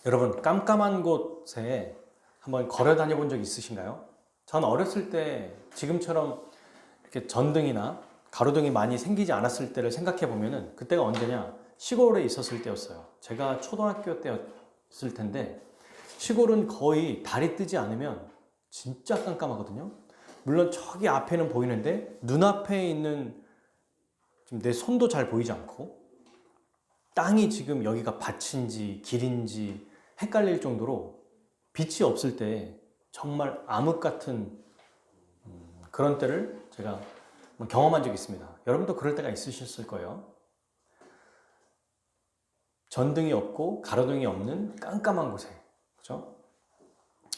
여러분, 깜깜한 곳에 한번 걸어 다녀 본 적 있으신가요? 전 어렸을 때 지금처럼 이렇게 전등이나 가로등이 많이 생기지 않았을 때를 생각해 보면은 그때가 언제냐? 시골에 있었을 때였어요. 제가 초등학교 때였을 텐데 시골은 거의 달이 뜨지 않으면 진짜 깜깜하거든요. 물론 저기 앞에는 보이는데 눈앞에 있는 지금 내 손도 잘 보이지 않고 땅이 지금 여기가 밭인지 길인지 헷갈릴 정도로 빛이 없을 때 정말 암흑 같은 그런 때를 제가 경험한 적이 있습니다. 여러분도 그럴 때가 있으셨을 거예요. 전등이 없고 가로등이 없는 깜깜한 곳에, 그렇죠?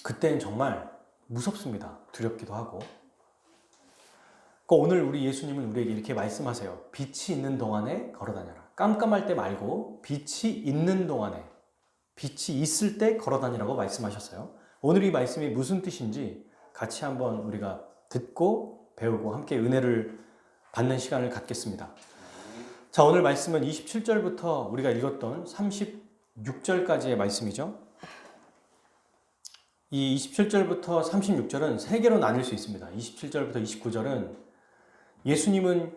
그때는 정말 무섭습니다. 두렵기도 하고. 오늘 우리 예수님은 우리에게 이렇게 말씀하세요. 빛이 있는 동안에 걸어다녀라. 깜깜할 때 말고 빛이 있는 동안에, 빛이 있을 때 걸어다니라고 말씀하셨어요. 오늘 이 말씀이 무슨 뜻인지 같이 한번 우리가 듣고 배우고 함께 은혜를 받는 시간을 갖겠습니다. 자, 오늘 말씀은 27절부터 우리가 읽었던 36절까지의 말씀이죠. 이 27절부터 36절은 세 개로 나눌 수 있습니다. 27절부터 29절은 예수님의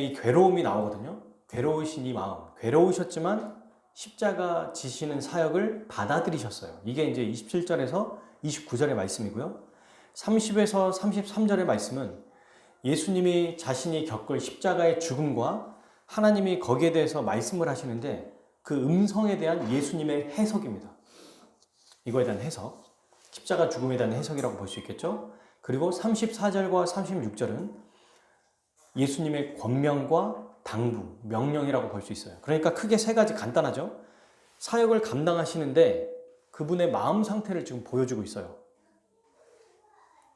이 괴로움이 나오거든요. 괴로우신 이 마음, 괴로우셨지만 십자가 지시는 사역을 받아들이셨어요. 이게 이제 27절에서 29절의 말씀이고요. 30에서 33절의 말씀은 예수님이 자신이 겪을 십자가의 죽음과 하나님이 거기에 대해서 말씀을 하시는데 그 음성에 대한 예수님의 해석입니다. 이거에 대한 해석, 십자가 죽음에 대한 해석이라고 볼 수 있겠죠. 그리고 34절과 36절은 예수님의 권명과 당부, 명령이라고 볼 수 있어요. 그러니까 크게 세 가지, 간단하죠. 사역을 감당하시는데 그분의 마음 상태를 지금 보여주고 있어요.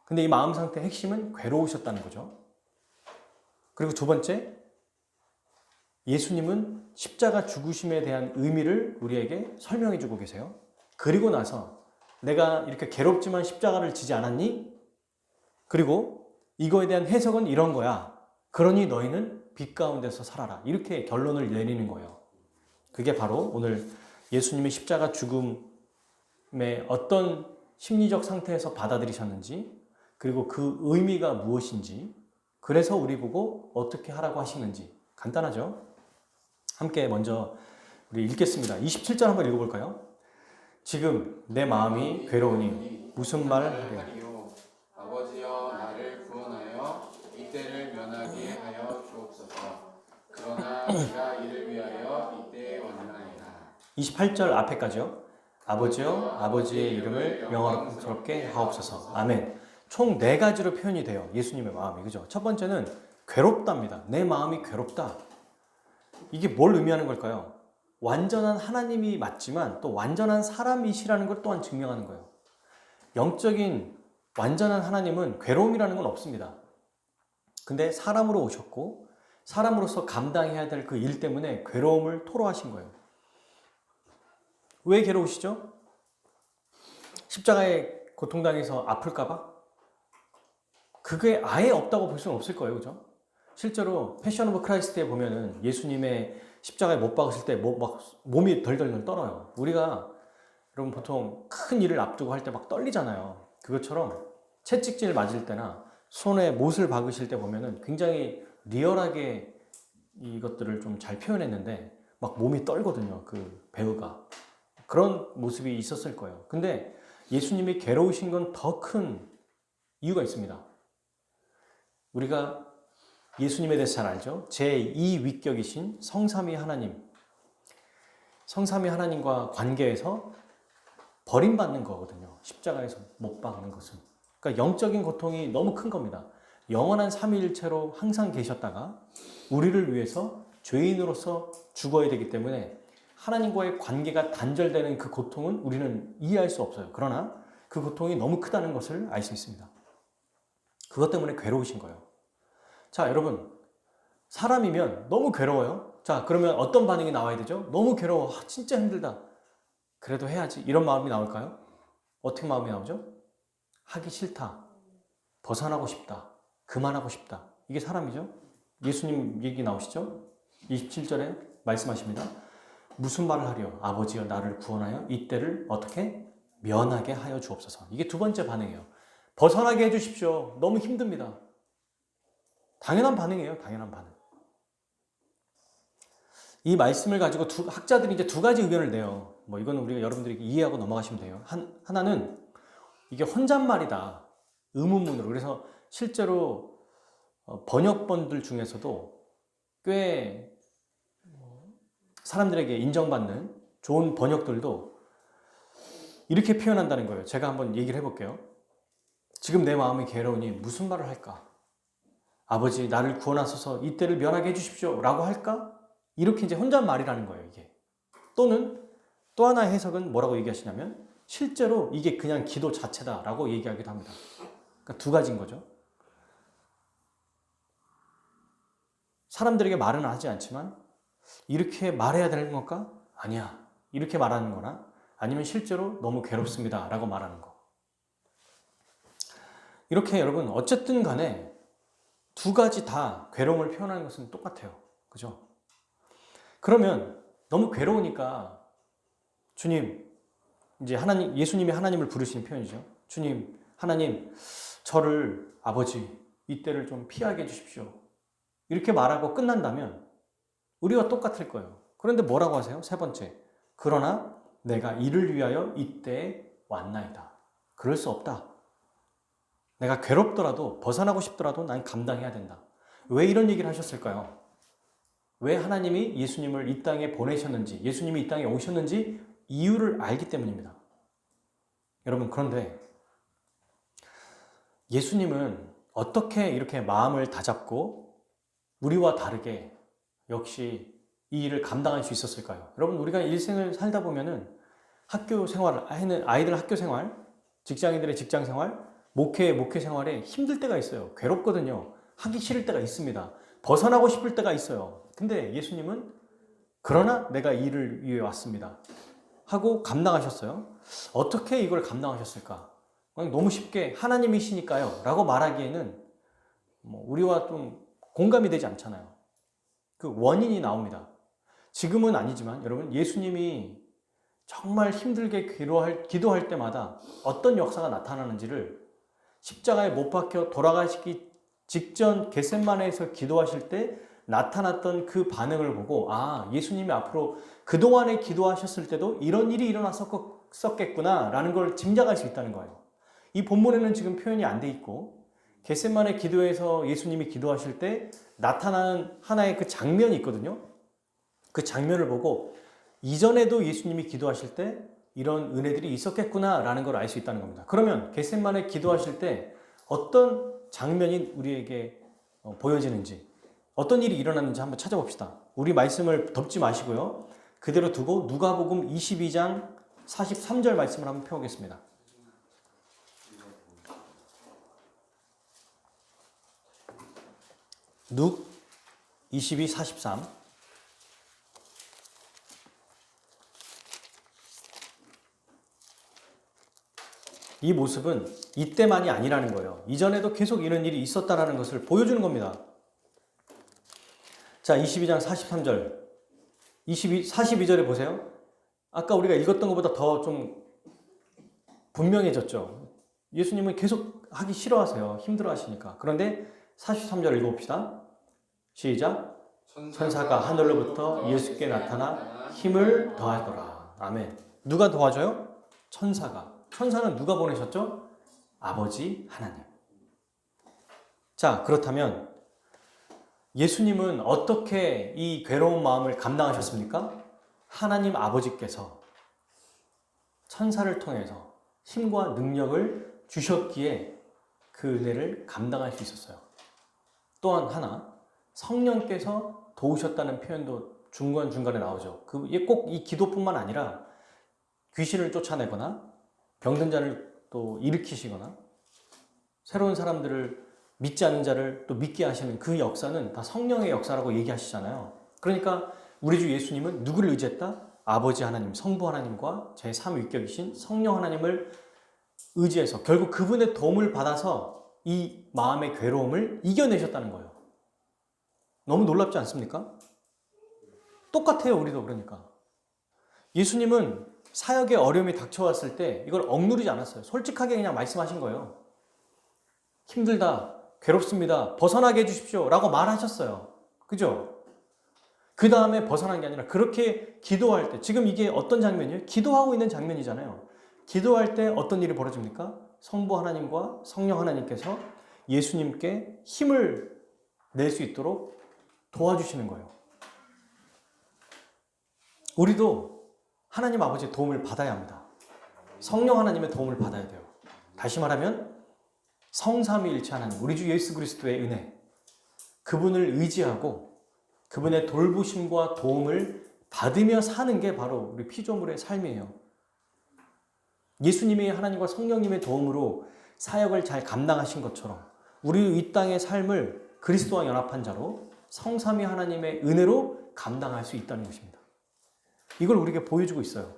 근데 이 마음 상태의 핵심은 괴로우셨다는 거죠. 그리고 두 번째, 예수님은 십자가 죽으심에 대한 의미를 우리에게 설명해 주고 계세요. 그리고 나서 내가 이렇게 괴롭지만 십자가를 지지 않았니? 그리고 이거에 대한 해석은 이런 거야. 그러니 너희는 빛 가운데서 살아라. 이렇게 결론을 내리는 거예요. 그게 바로 오늘 예수님의 십자가 죽음의 어떤 심리적 상태에서 받아들이셨는지, 그리고 그 의미가 무엇인지, 그래서 우리 보고 어떻게 하라고 하시는지. 간단하죠? 함께 먼저 우리 읽겠습니다. 27절 한번 읽어볼까요? 지금 내 마음이 괴로우니 무슨 말을 하랴. 아버지여 나를 구원하여 이때를 면하게 하여 주옵소서. 그러나 내가 이를 위하여 이때에 왔나이다. 28절 앞에까지요. 아버지여 아버지의 이름을 영광스럽게 하옵소서. 아멘. 총 네 가지로 표현이 돼요. 예수님의 마음이. 그죠? 첫 번째는 괴롭답니다. 내 마음이 괴롭다. 이게 뭘 의미하는 걸까요? 완전한 하나님이 맞지만 또 완전한 사람이시라는 걸 또한 증명하는 거예요. 영적인 완전한 하나님은 괴로움이라는 건 없습니다. 근데 사람으로 오셨고 사람으로서 감당해야 될 그 일 때문에 괴로움을 토로하신 거예요. 왜 괴로우시죠? 십자가에 고통당해서 아플까봐? 그게 아예 없다고 볼 수는 없을 거예요. 그죠? 실제로 패션 오브 크라이스트에 보면은 예수님의 십자가에 못 박으실 때 막 몸이 덜덜덜 떨어요. 우리가 여러분 보통 큰 일을 앞두고 할 때 막 떨리잖아요. 그것처럼 채찍질 맞을 때나 손에 못을 박으실 때 보면은 굉장히 리얼하게 이것들을 좀 잘 표현했는데 막 몸이 떨거든요. 그 배우가. 그런 모습이 있었을 거예요. 근데 예수님이 괴로우신 건 더 큰 이유가 있습니다. 우리가 예수님에 대해서 잘 알죠? 제2위격이신 성삼위 하나님. 성삼위 하나님과 관계에서 버림받는 거거든요. 십자가에서 못 박는 것은. 그러니까 영적인 고통이 너무 큰 겁니다. 영원한 삼위일체로 항상 계셨다가 우리를 위해서 죄인으로서 죽어야 되기 때문에 하나님과의 관계가 단절되는 그 고통은 우리는 이해할 수 없어요. 그러나 그 고통이 너무 크다는 것을 알 수 있습니다. 그것 때문에 괴로우신 거예요. 자, 여러분, 사람이면 너무 괴로워요. 자, 그러면 어떤 반응이 나와야 되죠? 너무 괴로워. 진짜 힘들다. 그래도 해야지. 이런 마음이 나올까요? 어떻게 마음이 나오죠? 하기 싫다. 벗어나고 싶다. 그만하고 싶다. 이게 사람이죠? 예수님 얘기 나오시죠? 27절에 말씀하십니다. 무슨 말을 하려? 아버지여 나를 구원하여 이때를 어떻게? 면하게 하여 주옵소서. 이게 두 번째 반응이에요. 벗어나게 해주십시오. 너무 힘듭니다. 당연한 반응이에요. 당연한 반응. 이 말씀을 가지고 학자들이 이제 두 가지 의견을 내요. 뭐 이거는 우리가 여러분들이 이해하고 넘어가시면 돼요. 하나는 이게 혼잣말이다. 의문문으로. 그래서 실제로 번역본들 중에서도 꽤 사람들에게 인정받는 좋은 번역들도 이렇게 표현한다는 거예요. 제가 한번 얘기를 해볼게요. 지금 내 마음이 괴로우니 무슨 말을 할까? 아버지 나를 구원하소서 이때를 면하게 해주십시오 라고 할까? 이렇게 이제 혼잣말이라는 거예요, 이게. 또는 또 하나의 해석은 뭐라고 얘기하시냐면 실제로 이게 그냥 기도 자체다라고 얘기하기도 합니다. 그러니까 두 가지인 거죠. 사람들에게 말은 하지 않지만 이렇게 말해야 되는 건가? 아니야. 이렇게 말하는 거나 아니면 실제로 너무 괴롭습니다 라고 말하는 거. 이렇게 여러분 어쨌든 간에 두 가지 다 괴로움을 표현하는 것은 똑같아요. 그죠? 그러면 너무 괴로우니까 주님, 이제 하나님, 예수님이 하나님을 부르시는 표현이죠. 주님, 하나님, 저를 아버지, 이때를 좀 피하게 해주십시오. 이렇게 말하고 끝난다면 우리와 똑같을 거예요. 그런데 뭐라고 하세요? 세 번째, 그러나 내가 이를 위하여 이때에 왔나이다. 그럴 수 없다. 내가 괴롭더라도 벗어나고 싶더라도 난 감당해야 된다. 왜 이런 얘기를 하셨을까요? 왜 하나님이 예수님을 이 땅에 보내셨는지, 예수님이 이 땅에 오셨는지 이유를 알기 때문입니다. 여러분, 그런데 예수님은 어떻게 이렇게 마음을 다잡고 우리와 다르게 역시 이 일을 감당할 수 있었을까요? 여러분, 우리가 일생을 살다 보면은 학교 생활, 아이들 학교 생활, 직장인들의 직장 생활, 목회 생활에 힘들 때가 있어요. 괴롭거든요. 하기 싫을 때가 있습니다. 벗어나고 싶을 때가 있어요. 근데 예수님은 그러나 내가 이 일을 위해 왔습니다 하고 감당하셨어요. 어떻게 이걸 감당하셨을까? 그냥 너무 쉽게 하나님이시니까요 라고 말하기에는 우리와 좀 공감이 되지 않잖아요. 그 원인이 나옵니다. 지금은 아니지만 여러분, 예수님이 정말 힘들게 기도할 때마다 어떤 역사가 나타나는지를 십자가에 못 박혀 돌아가시기 직전 겟세마네에서 기도하실 때 나타났던 그 반응을 보고 예수님이 앞으로 그동안에 기도하셨을 때도 이런 일이 일어났었겠구나 라는 걸 짐작할 수 있다는 거예요. 이 본문에는 지금 표현이 안 돼 있고 겟세마네 기도에서 예수님이 기도하실 때 나타나는 하나의 그 장면이 있거든요. 그 장면을 보고 이전에도 예수님이 기도하실 때 이런 은혜들이 있었겠구나 라는 걸 알 수 있다는 겁니다. 그러면 겟세마네 기도하실 때 어떤 장면이 우리에게 보여지는지, 어떤 일이 일어났는지 한번 찾아봅시다. 우리 말씀을 덮지 마시고요. 그대로 두고 누가복음 22장 43절 말씀을 한번 펴보겠습니다. 누 22, 43. 이 모습은 이때만이 아니라는 거예요. 이전에도 계속 이런 일이 있었다는 것을 보여주는 겁니다. 자, 22장 43절. 42절에 보세요. 아까 우리가 읽었던 것보다 더 좀 분명해졌죠. 예수님은 계속 하기 싫어하세요. 힘들어 하시니까. 그런데 43절 읽어봅시다. 시작. 천사가 하늘로부터 예수께 나타나 힘을 더하더라. 아멘. 누가 도와줘요? 천사가. 천사는 누가 보내셨죠? 아버지 하나님. 자, 그렇다면 예수님은 어떻게 이 괴로운 마음을 감당하셨습니까? 하나님 아버지께서 천사를 통해서 힘과 능력을 주셨기에 그 은혜를 감당할 수 있었어요. 또한 하나, 성령께서 도우셨다는 표현도 중간중간에 나오죠. 꼭 이 기도뿐만 아니라 귀신을 쫓아내거나 병든 자를 또 일으키시거나 새로운 사람들을 믿지 않는 자를 또 믿게 하시는 그 역사는 다 성령의 역사라고 얘기하시잖아요. 그러니까 우리 주 예수님은 누구를 의지했다? 아버지 하나님, 성부 하나님과 제3위격이신 성령 하나님을 의지해서 결국 그분의 도움을 받아서 이 마음의 괴로움을 이겨내셨다는 거예요. 너무 놀랍지 않습니까? 똑같아요, 우리도. 그러니까 예수님은 사역에 어려움이 닥쳐왔을 때 이걸 억누르지 않았어요. 솔직하게 그냥 말씀하신 거예요. 힘들다, 괴롭습니다, 벗어나게 해주십시오 라고 말하셨어요. 그죠? 그 다음에 벗어난 게 아니라 그렇게 기도할 때, 지금 이게 어떤 장면이에요? 기도하고 있는 장면이잖아요. 기도할 때 어떤 일이 벌어집니까? 성부 하나님과 성령 하나님께서 예수님께 힘을 낼 수 있도록 도와주시는 거예요. 우리도 하나님 아버지의 도움을 받아야 합니다. 성령 하나님의 도움을 받아야 돼요. 다시 말하면 성삼위일체 하나님, 우리 주 예수 그리스도의 은혜, 그분을 의지하고 그분의 돌보심과 도움을 받으며 사는 게 바로 우리 피조물의 삶이에요. 예수님이 하나님과 성령님의 도움으로 사역을 잘 감당하신 것처럼 우리 이 땅의 삶을 그리스도와 연합한 자로 성삼위 하나님의 은혜로 감당할 수 있다는 것입니다. 이걸 우리에게 보여주고 있어요.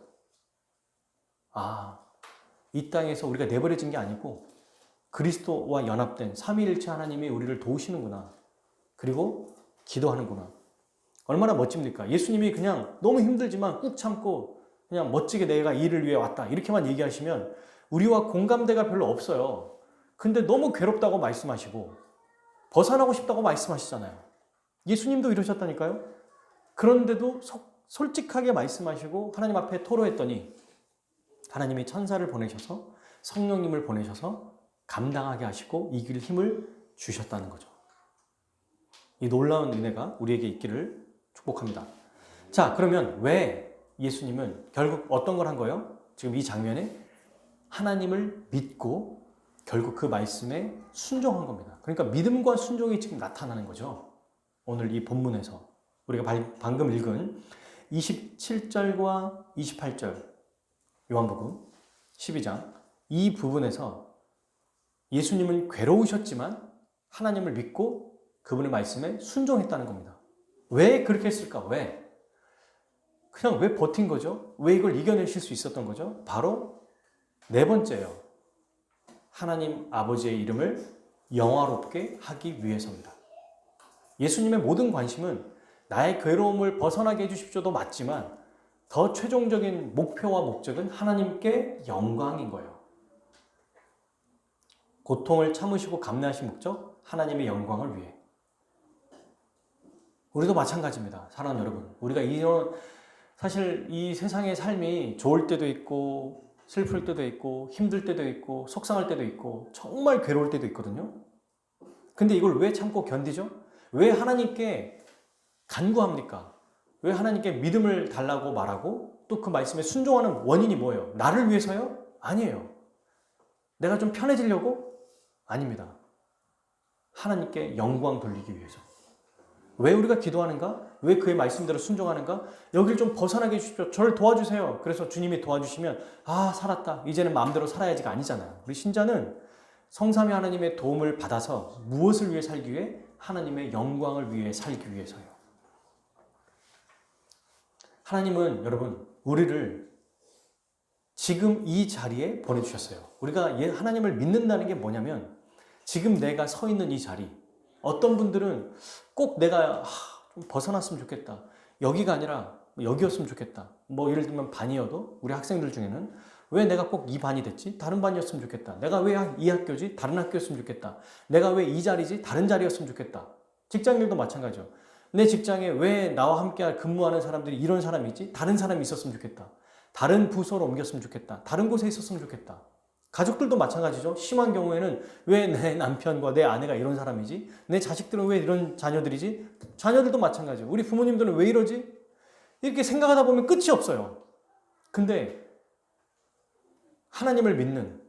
이 땅에서 우리가 내버려진 게 아니고 그리스도와 연합된 삼위일체 하나님이 우리를 도우시는구나. 그리고 기도하는구나. 얼마나 멋집니까? 예수님이 그냥 너무 힘들지만 꾹 참고 그냥 멋지게 내가 이 일을 위해 왔다 이렇게만 얘기하시면 우리와 공감대가 별로 없어요. 근데 너무 괴롭다고 말씀하시고 벗어나고 싶다고 말씀하시잖아요. 예수님도 이러셨다니까요. 그런데도 솔직하게 말씀하시고 하나님 앞에 토로했더니 하나님이 천사를 보내셔서 성령님을 보내셔서 감당하게 하시고 이길 힘을 주셨다는 거죠. 이 놀라운 은혜가 우리에게 있기를 축복합니다. 자, 그러면 왜 예수님은 결국 어떤 걸 한 거예요? 지금 이 장면에 하나님을 믿고 결국 그 말씀에 순종한 겁니다. 그러니까 믿음과 순종이 지금 나타나는 거죠. 오늘 이 본문에서 우리가 방금 읽은 27절과 28절 요한복음 12장 이 부분에서 예수님은 괴로우셨지만 하나님을 믿고 그분의 말씀에 순종했다는 겁니다. 왜 그렇게 했을까? 왜? 그냥 왜 버틴 거죠? 왜 이걸 이겨내실 수 있었던 거죠? 바로 네 번째예요. 하나님 아버지의 이름을 영화롭게 하기 위해서입니다. 예수님의 모든 관심은 나의 괴로움을 벗어나게 해주십시오도 맞지만 더 최종적인 목표와 목적은 하나님께 영광인 거예요. 고통을 참으시고 감내하신 목적, 하나님의 영광을 위해. 우리도 마찬가지입니다. 사랑하는 여러분. 우리가 사실 이 세상의 삶이 좋을 때도 있고 슬플 때도 있고 힘들 때도 있고 속상할 때도 있고 정말 괴로울 때도 있거든요. 근데 이걸 왜 참고 견디죠? 왜 하나님께 간구합니까? 왜 하나님께 믿음을 달라고 말하고 또 그 말씀에 순종하는 원인이 뭐예요? 나를 위해서요? 아니에요. 내가 좀 편해지려고? 아닙니다. 하나님께 영광 돌리기 위해서. 왜 우리가 기도하는가? 왜 그의 말씀대로 순종하는가? 여기를 좀 벗어나게 해주십시오. 저를 도와주세요. 그래서 주님이 도와주시면 살았다. 이제는 마음대로 살아야지가 아니잖아요. 우리 신자는 성삼위 하나님의 도움을 받아서 무엇을 위해 살기 위해? 하나님의 영광을 위해 살기 위해서요. 하나님은 여러분 우리를 지금 이 자리에 보내주셨어요. 우리가 하나님을 믿는다는 게 뭐냐면 지금 내가 서 있는 이 자리, 어떤 분들은 꼭 내가 좀 벗어났으면 좋겠다. 여기가 아니라 여기였으면 좋겠다. 뭐 예를 들면 반이어도 우리 학생들 중에는 왜 내가 꼭 이 반이 됐지? 다른 반이었으면 좋겠다. 내가 왜 이 학교지? 다른 학교였으면 좋겠다. 내가 왜 이 자리지? 다른 자리였으면 좋겠다. 직장일도 마찬가지죠. 내 직장에 왜 나와 함께 근무하는 사람들이 이런 사람이지? 다른 사람이 있었으면 좋겠다. 다른 부서로 옮겼으면 좋겠다. 다른 곳에 있었으면 좋겠다. 가족들도 마찬가지죠. 심한 경우에는 왜 내 남편과 내 아내가 이런 사람이지? 내 자식들은 왜 이런 자녀들이지? 자녀들도 마찬가지죠. 우리 부모님들은 왜 이러지? 이렇게 생각하다 보면 끝이 없어요. 근데 하나님을 믿는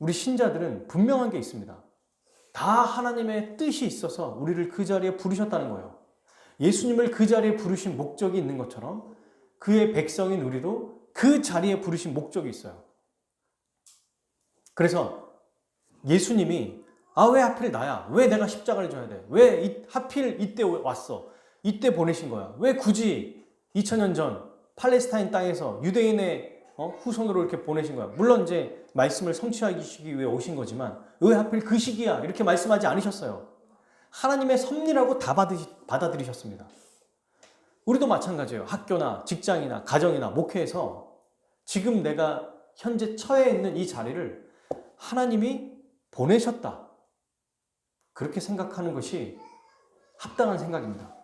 우리 신자들은 분명한 게 있습니다. 다 하나님의 뜻이 있어서 우리를 그 자리에 부르셨다는 거예요. 예수님을 그 자리에 부르신 목적이 있는 것처럼 그의 백성인 우리도 그 자리에 부르신 목적이 있어요. 그래서 예수님이 왜 하필 나야? 왜 내가 십자가를 져야 돼? 왜 하필 이때 왔어? 이때 보내신 거야? 왜 굳이 2000년 전 팔레스타인 땅에서 유대인의 후손으로 이렇게 보내신 거야? 물론 이제 말씀을 성취하시기 위해 오신 거지만 왜 하필 그 시기야? 이렇게 말씀하지 않으셨어요. 하나님의 섭리라고 다 받아들이셨습니다. 우리도 마찬가지예요. 학교나 직장이나 가정이나 목회에서 지금 내가 현재 처해 있는 이 자리를 하나님이 보내셨다. 그렇게 생각하는 것이 합당한 생각입니다.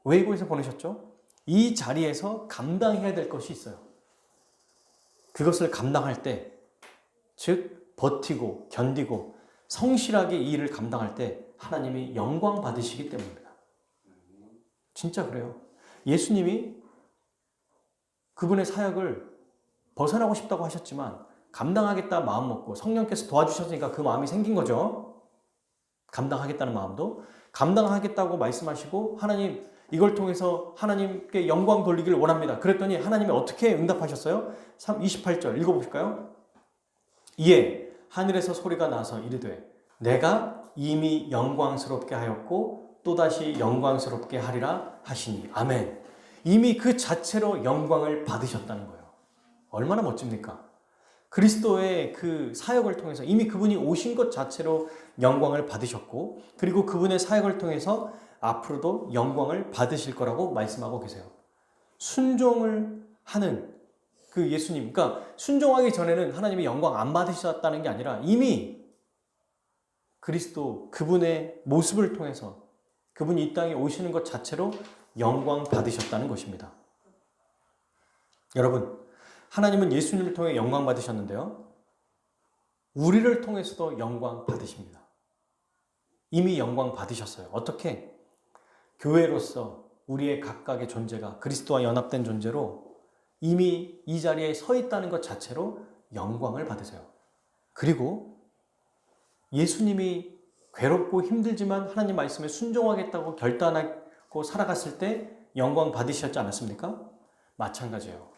왜 이곳에서 보내셨죠? 이 자리에서 감당해야 될 것이 있어요. 그것을 감당할 때, 즉 버티고 견디고 성실하게 이 일을 감당할 때 하나님이 영광 받으시기 때문입니다. 진짜 그래요. 예수님이 그분의 사역을 벗어나고 싶다고 하셨지만 감당하겠다 마음 먹고 성령께서 도와주셨으니까 그 마음이 생긴 거죠. 감당하겠다는 마음도 감당하겠다고 말씀하시고 하나님 이걸 통해서 하나님께 영광 돌리기를 원합니다. 그랬더니 하나님이 어떻게 응답하셨어요? 28절 읽어보실까요? 이에 하늘에서 소리가 나서 이르되 내가 이미 영광스럽게 하였고 또다시 영광스럽게 하리라 하시니 아멘. 이미 그 자체로 영광을 받으셨다는 거예요. 얼마나 멋집니까? 그리스도의 그 사역을 통해서 이미 그분이 오신 것 자체로 영광을 받으셨고 그리고 그분의 사역을 통해서 앞으로도 영광을 받으실 거라고 말씀하고 계세요. 순종을 하는 그 예수님, 그러니까 순종하기 전에는 하나님이 영광 안 받으셨다는 게 아니라 이미 그리스도 그분의 모습을 통해서 그분이 이 땅에 오시는 것 자체로 영광 받으셨다는 것입니다. 여러분, 하나님은 예수님을 통해 영광 받으셨는데요. 우리를 통해서도 영광 받으십니다. 이미 영광 받으셨어요. 어떻게? 교회로서 우리의 각각의 존재가 그리스도와 연합된 존재로 이미 이 자리에 서 있다는 것 자체로 영광을 받으세요. 그리고 예수님이 괴롭고 힘들지만 하나님 말씀에 순종하겠다고 결단하고 살아갔을 때 영광 받으셨지 않았습니까? 마찬가지예요.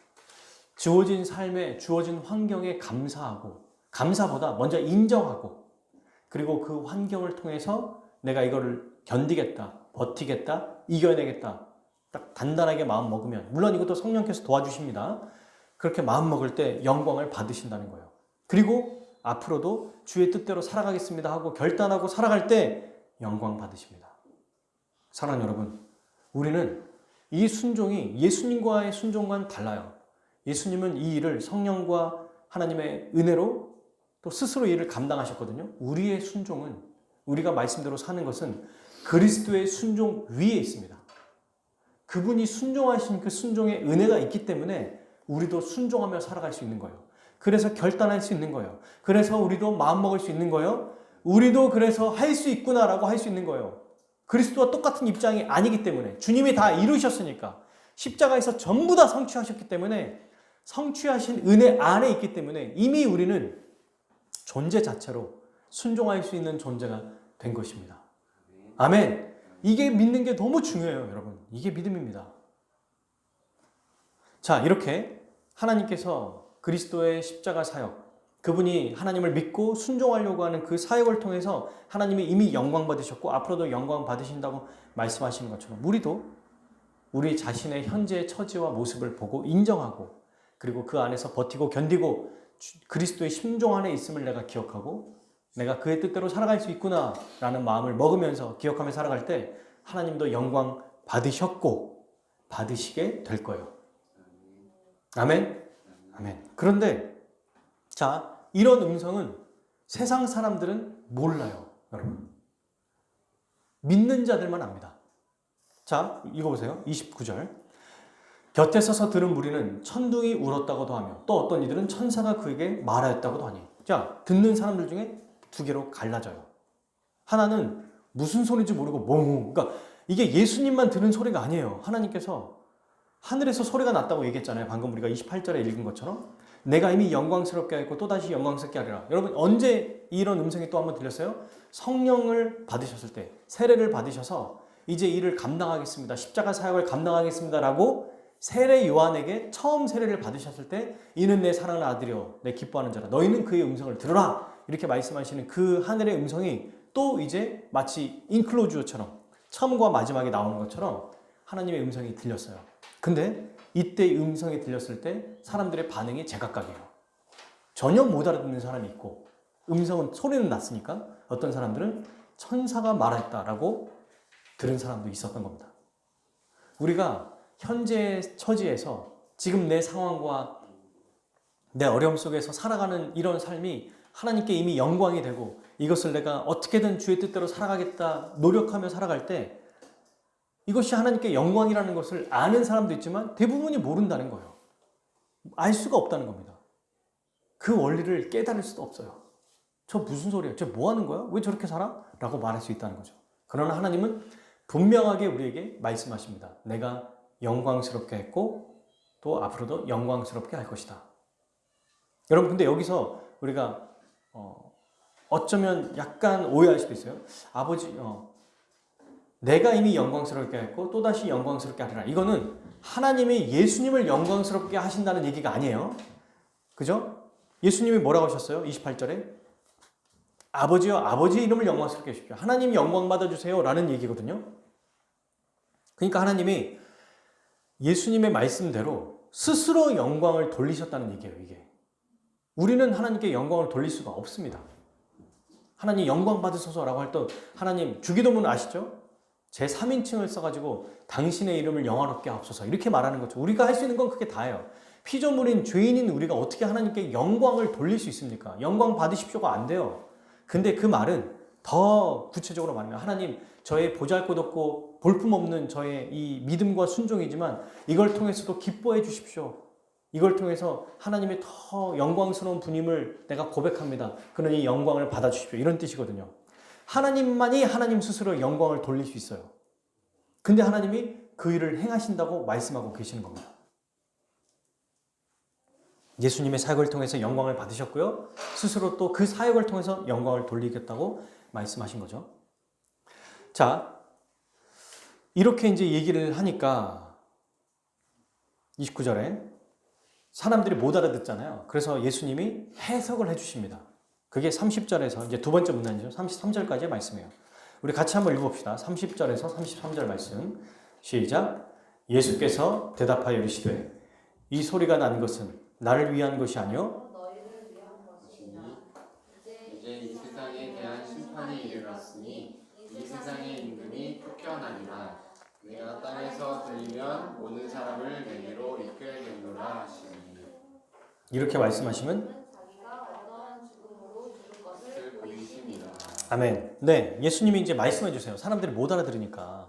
주어진 삶에 주어진 환경에 감사하고 감사보다 먼저 인정하고 그리고 그 환경을 통해서 내가 이거를 견디겠다, 버티겠다, 이겨내겠다 딱 단단하게 마음 먹으면 물론 이것도 성령께서 도와주십니다. 그렇게 마음 먹을 때 영광을 받으신다는 거예요. 그리고 앞으로도 주의 뜻대로 살아가겠습니다 하고 결단하고 살아갈 때 영광 받으십니다. 사랑하는 여러분, 우리는 이 순종이 예수님과의 순종과는 달라요. 예수님은 이 일을 성령과 하나님의 은혜로 또 스스로 이 일을 감당하셨거든요. 우리의 순종은 우리가 말씀대로 사는 것은 그리스도의 순종 위에 있습니다. 그분이 순종하신 그 순종의 은혜가 있기 때문에 우리도 순종하며 살아갈 수 있는 거예요. 그래서 결단할 수 있는 거예요. 그래서 우리도 마음먹을 수 있는 거예요. 우리도 그래서 할 수 있구나라고 할 수 있는 거예요. 그리스도와 똑같은 입장이 아니기 때문에 주님이 다 이루셨으니까 십자가에서 전부 다 성취하셨기 때문에 성취하신 은혜 안에 있기 때문에 이미 우리는 존재 자체로 순종할 수 있는 존재가 된 것입니다. 아멘. 이게 믿는 게 너무 중요해요, 여러분. 이게 믿음입니다. 자, 이렇게 하나님께서 그리스도의 십자가 사역, 그분이 하나님을 믿고 순종하려고 하는 그 사역을 통해서 하나님이 이미 영광 받으셨고 앞으로도 영광 받으신다고 말씀하시는 것처럼 우리도 우리 자신의 현재의 처지와 모습을 보고 인정하고 그리고 그 안에서 버티고 견디고 그리스도의 심종 안에 있음을 내가 기억하고 내가 그의 뜻대로 살아갈 수 있구나 라는 마음을 먹으면서 기억하며 살아갈 때 하나님도 영광 받으셨고 받으시게 될 거예요. 아멘? 아멘. 그런데 자, 이런 음성은 세상 사람들은 몰라요, 여러분. 믿는 자들만 압니다. 자, 읽어보세요. 29절. 곁에 서서 들은 무리는 천둥이 울었다고도 하며 또 어떤 이들은 천사가 그에게 말하였다고도 하니. 자, 듣는 사람들 중에 두 개로 갈라져요. 하나는 무슨 소리인지 모르고 멍. 그러니까 이게 예수님만 들은 소리가 아니에요. 하나님께서 하늘에서 소리가 났다고 얘기했잖아요. 방금 우리가 28절에 읽은 것처럼. 내가 이미 영광스럽게 하였고 또다시 영광스럽게 하리라. 여러분 언제 이런 음성이 또 한번 들렸어요? 성령을 받으셨을 때, 세례를 받으셔서 이제 이를 감당하겠습니다. 십자가 사역을 감당하겠습니다 라고 세례 요한에게 처음 세례를 받으셨을 때 이는 내 사랑하는 아들이요 내 기뻐하는 자라 너희는 그의 음성을 들으라 이렇게 말씀하시는 그 하늘의 음성이 또 이제 마치 인클로주어처럼 처음과 마지막에 나오는 것처럼 하나님의 음성이 들렸어요. 근데 이때 음성이 들렸을 때 사람들의 반응이 제각각이에요. 전혀 못 알아듣는 사람이 있고 음성은 소리는 났으니까 어떤 사람들은 천사가 말했다라고 들은 사람도 있었던 겁니다. 우리가 현재 처지에서 지금 내 상황과 내 어려움 속에서 살아가는 이런 삶이 하나님께 이미 영광이 되고 이것을 내가 어떻게든 주의 뜻대로 살아가겠다 노력하며 살아갈 때 이것이 하나님께 영광이라는 것을 아는 사람도 있지만 대부분이 모른다는 거예요. 알 수가 없다는 겁니다. 그 원리를 깨달을 수도 없어요. 저 무슨 소리야? 저 뭐 하는 거야? 왜 저렇게 살아? 라고 말할 수 있다는 거죠. 그러나 하나님은 분명하게 우리에게 말씀하십니다. 내가 영광스럽게 했고 또 앞으로도 영광스럽게 할 것이다. 여러분 근데 여기서 우리가 어쩌면 약간 오해할 수도 있어요. 아버지 내가 이미 영광스럽게 했고 또다시 영광스럽게 하리라. 이거는 하나님이 예수님을 영광스럽게 하신다는 얘기가 아니에요. 그죠? 예수님이 뭐라고 하셨어요? 28절에 아버지여 아버지의 이름을 영광스럽게 하십시오. 하나님 영광 받아주세요 라는 얘기거든요. 그러니까 하나님이 예수님의 말씀대로 스스로 영광을 돌리셨다는 얘기예요. 이게 우리는 하나님께 영광을 돌릴 수가 없습니다. 하나님 영광 받으소서라고 할 때 하나님 주기도문 아시죠? 제 3인칭을 써가지고 당신의 이름을 영화롭게 하옵소서 이렇게 말하는 거죠. 우리가 할 수 있는 건 그게 다예요. 피조물인 죄인인 우리가 어떻게 하나님께 영광을 돌릴 수 있습니까? 영광 받으십시오가 안 돼요. 근데 그 말은 더 구체적으로 말하면 하나님 저의 보잘것없고 볼품없는 저의 이 믿음과 순종이지만 이걸 통해서도 기뻐해 주십시오. 이걸 통해서 하나님의 더 영광스러운 분임을 내가 고백합니다. 그러니 영광을 받아주십시오. 이런 뜻이거든요. 하나님만이 하나님 스스로 영광을 돌릴 수 있어요. 근데 하나님이 그 일을 행하신다고 말씀하고 계시는 겁니다. 예수님의 사역을 통해서 영광을 받으셨고요. 스스로 또 그 사역을 통해서 영광을 돌리겠다고 말씀하신 거죠. 자, 이렇게 이제 얘기를 하니까 29절에 사람들이 못 알아듣잖아요. 그래서 예수님이 해석을 해주십니다. 그게 30절에서 이제 두 번째 문단이죠. 33절까지의 말씀이에요. 우리 같이 한번 읽어봅시다. 30절에서 33절 말씀. 시작. 예수께서 대답하여 이르시되 이 소리가 난 것은 나를 위한 것이 아니요 너희를 위한 것이니라. 이제 이 세상에 대한 심판이 이르렀으니 이 세상의 임금이 쫓겨나니라. 내가 땅에서 들리면 모든 사람을 내게로 이끌겠노라 하시니. 이렇게 말씀하시면 자기가 어떠한 죽음으로 죽을 것을 보이십니다. 아멘. 네, 예수님이 이제 말씀해 주세요. 사람들이 못 알아들으니까.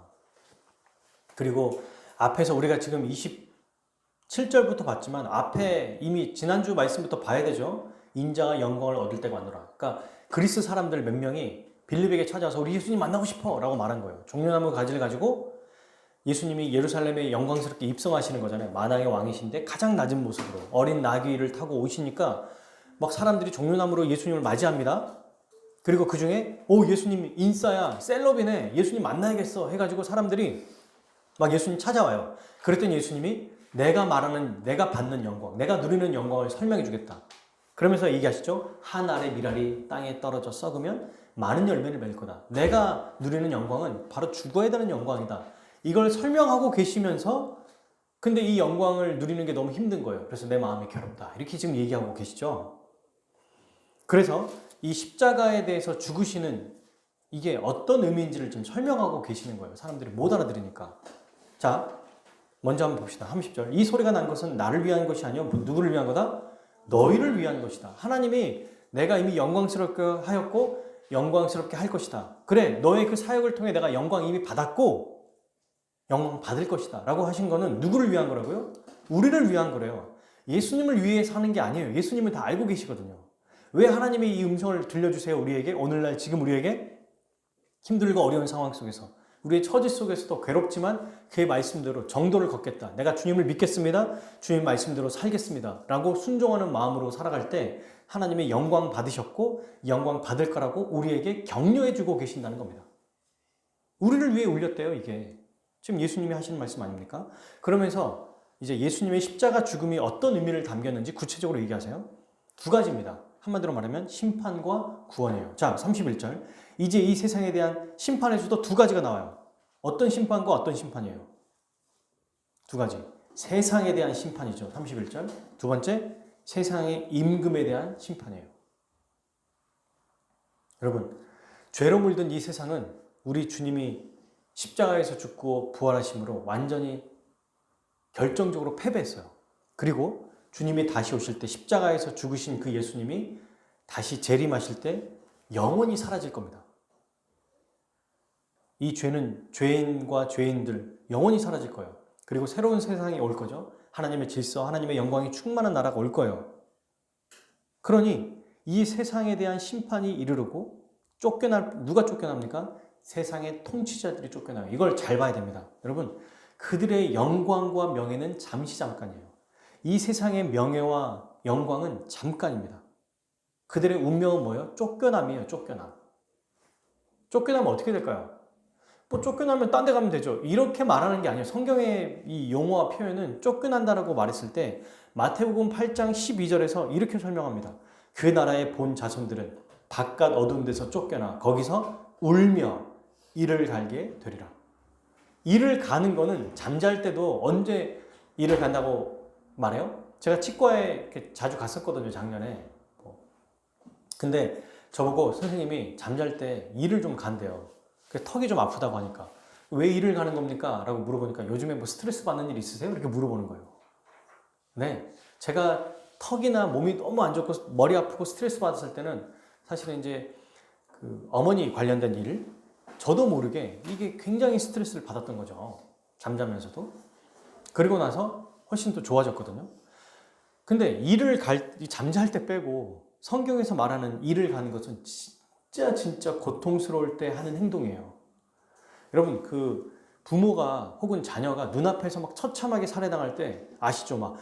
그리고 앞에서 우리가 지금 27절부터 봤지만 앞에 이미 지난주 말씀부터 봐야 되죠. 인자가 영광을 얻을 때가 왔노라. 그러니까 그리스 사람들 몇 명이 빌립에게 찾아와서 우리 예수님 만나고 싶어 라고 말한 거예요. 종려나무 가지를 가지고 예수님이 예루살렘에 영광스럽게 입성하시는 거잖아요. 만왕의 왕이신데 가장 낮은 모습으로 어린 나귀를 타고 오시니까 막 사람들이 종려나무로 예수님을 맞이합니다. 그리고 그 중에 예수님 인싸야 셀럽이네 예수님 만나야겠어 해가지고 사람들이 막 예수님 찾아와요. 그랬더니 예수님이 내가 말하는 내가 받는 영광 내가 누리는 영광을 설명해 주겠다. 그러면서 얘기하시죠. 한 알의 밀알이 땅에 떨어져 썩으면 많은 열매를 맺을 거다. 내가 누리는 영광은 바로 죽어야 되는 영광이다. 이걸 설명하고 계시면서 근데 이 영광을 누리는 게 너무 힘든 거예요. 그래서 내 마음이 괴롭다. 이렇게 지금 얘기하고 계시죠. 그래서 이 십자가에 대해서 죽으시는 이게 어떤 의미인지를 좀 설명하고 계시는 거예요. 사람들이 못 알아들으니까. 자, 먼저 한번 봅시다. 30절. 이 소리가 난 것은 나를 위한 것이 아니요 누구를 위한 거다? 너희를 위한 것이다. 하나님이 내가 이미 영광스럽게 하였고 영광스럽게 할 것이다. 그래, 너의 그 사역을 통해 내가 영광 이미 받았고 영광 받을 것이다 라고 하신 거는 누구를 위한 거라고요? 우리를 위한 거래요. 예수님을 위해서 하는 게 아니에요. 예수님은 다 알고 계시거든요. 왜 하나님이 이 음성을 들려주세요? 우리에게 오늘날 지금 우리에게 힘들고 어려운 상황 속에서 우리의 처지 속에서도 괴롭지만 그의 말씀대로 정도를 걷겠다. 내가 주님을 믿겠습니다. 주님 말씀대로 살겠습니다. 라고 순종하는 마음으로 살아갈 때 하나님의 영광 받으셨고 영광 받을 거라고 우리에게 격려해 주고 계신다는 겁니다. 우리를 위해 울렸대요. 이게 지금 예수님이 하시는 말씀 아닙니까? 그러면서 이제 예수님의 십자가 죽음이 어떤 의미를 담겼는지 구체적으로 얘기하세요. 두 가지입니다. 한마디로 말하면 심판과 구원이에요. 자, 31절. 이제 이 세상에 대한 심판에서도 두 가지가 나와요. 어떤 심판과 어떤 심판이에요? 두 가지. 세상에 대한 심판이죠. 31절. 두 번째, 세상의 임금에 대한 심판이에요. 여러분, 죄로 물든 이 세상은 우리 주님이 십자가에서 죽고 부활하심으로 완전히 결정적으로 패배했어요. 그리고 주님이 다시 오실 때 십자가에서 죽으신 그 예수님이 다시 재림하실 때 영원히 사라질 겁니다. 이 죄는 죄인과 죄인들 영원히 사라질 거예요. 그리고 새로운 세상이 올 거죠. 하나님의 질서, 하나님의 영광이 충만한 나라가 올 거예요. 그러니 이 세상에 대한 심판이 이르르고 누가 쫓겨납니까? 세상의 통치자들이 쫓겨나요. 이걸 잘 봐야 됩니다. 여러분, 그들의 영광과 명예는 잠시 잠깐이에요. 이 세상의 명예와 영광은 잠깐입니다. 그들의 운명은 뭐예요? 쫓겨남이에요. 쫓겨남. 쫓겨나면 어떻게 될까요? 뭐 쫓겨나면 딴 데 가면 되죠. 이렇게 말하는 게 아니에요. 성경의 이 용어와 표현은 쫓겨난다라고 말했을 때 마태복음 8장 12절에서 이렇게 설명합니다. 그 나라의 본 자손들은 바깥 어두운 데서 쫓겨나 거기서 울며 이를 갈게 되리라. 이를 가는 거는 잠잘 때도 언제 이를 간다고 말해요? 제가 치과에 이렇게 자주 갔었거든요, 작년에. 근데 저보고 선생님이 잠잘 때 이를 좀 간대요. 턱이 좀 아프다고 하니까. 왜 이를 가는 겁니까? 라고 물어보니까 요즘에 뭐 스트레스 받는 일 있으세요? 이렇게 물어보는 거예요. 네. 제가 턱이나 몸이 너무 안 좋고 머리 아프고 스트레스 받았을 때는 사실은 이제 그 어머니 관련된 일, 저도 모르게 이게 굉장히 스트레스를 받았던 거죠. 잠자면서도. 그리고 나서 훨씬 더 좋아졌거든요. 근데 잠잘 때 빼고 성경에서 말하는 일을 가는 것은 진짜 고통스러울 때 하는 행동이에요. 여러분, 그 부모가 혹은 자녀가 눈앞에서 막 처참하게 살해당할 때 아시죠? 막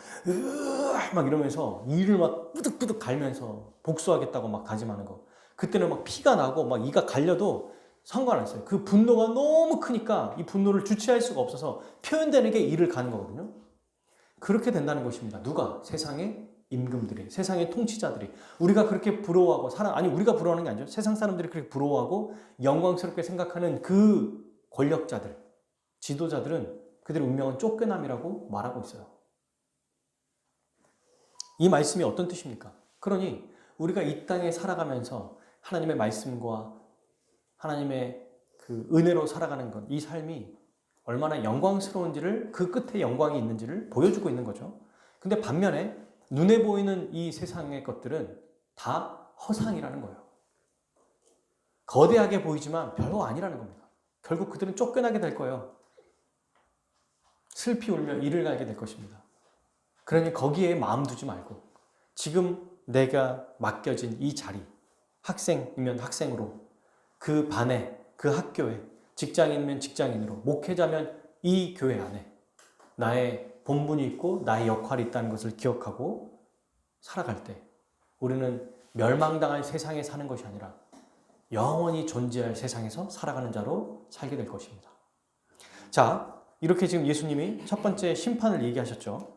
이러면서 이를 막 뿌득뿌득 갈면서 복수하겠다고 막 다짐하는 거. 그때는 막 피가 나고 막 이가 갈려도 상관없어요. 그 분노가 너무 크니까 이 분노를 주체할 수가 없어서 표현되는 게 이를 가는 거거든요. 그렇게 된다는 것입니다. 누가? 세상의 임금들이, 세상의 통치자들이. 우리가 그렇게 부러워하고 우리가 부러워하는 게 아니죠. 세상 사람들이 그렇게 부러워하고 영광스럽게 생각하는 그 권력자들, 지도자들은 그들의 운명은 쫓겨남이라고 말하고 있어요. 이 말씀이 어떤 뜻입니까? 그러니 우리가 이 땅에 살아가면서 하나님의 말씀과 하나님의 그 은혜로 살아가는 것, 이 삶이 얼마나 영광스러운지를, 그 끝에 영광이 있는지를 보여주고 있는 거죠. 근데 반면에 눈에 보이는 이 세상의 것들은 다 허상이라는 거예요. 거대하게 보이지만 별거 아니라는 겁니다. 결국 그들은 쫓겨나게 될 거예요. 슬피 울며 이를 갈게 될 것입니다. 그러니 거기에 마음 두지 말고 지금 내가 맡겨진 이 자리, 학생이면 학생으로, 그 반에, 그 학교에, 직장인이면 직장인으로, 목회자면 이 교회 안에 나의 본분이 있고 나의 역할이 있다는 것을 기억하고 살아갈 때 우리는 멸망당할 세상에 사는 것이 아니라 영원히 존재할 세상에서 살아가는 자로 살게 될 것입니다. 자, 이렇게 지금 예수님이 첫 번째 심판을 얘기하셨죠.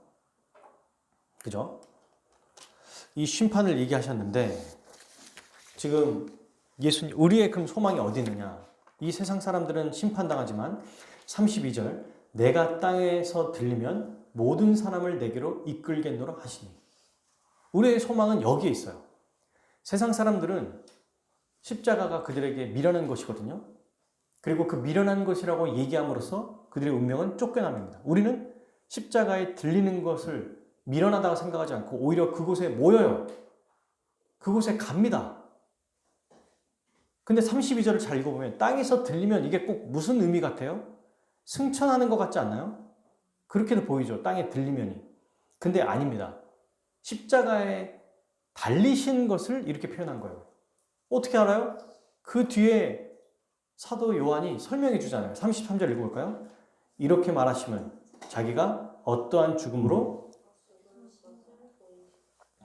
그죠? 이 심판을 얘기하셨는데 지금 우리의 그럼 소망이 어디 있느냐? 이 세상 사람들은 심판당하지만 32절 내가 땅에서 들리면 모든 사람을 내게로 이끌겠노라 하시니, 우리의 소망은 여기에 있어요. 세상 사람들은 십자가가 그들에게 미련한 것이거든요. 그리고 그 미련한 것이라고 얘기함으로써 그들의 운명은 쫓겨남입니다. 우리는 십자가에 들리는 것을 미련하다고 생각하지 않고 오히려 그곳에 모여요. 그곳에 갑니다. 근데 32절을 잘 읽어보면 땅에서 들리면 이게 꼭 무슨 의미 같아요? 승천하는 것 같지 않나요? 그렇게도 보이죠. 땅에 들리면이. 근데 아닙니다. 십자가에 달리신 것을 이렇게 표현한 거예요. 어떻게 알아요? 그 뒤에 사도 요한이 설명해 주잖아요. 33절 읽어볼까요? 이렇게 말하시면 자기가 어떠한 죽음으로,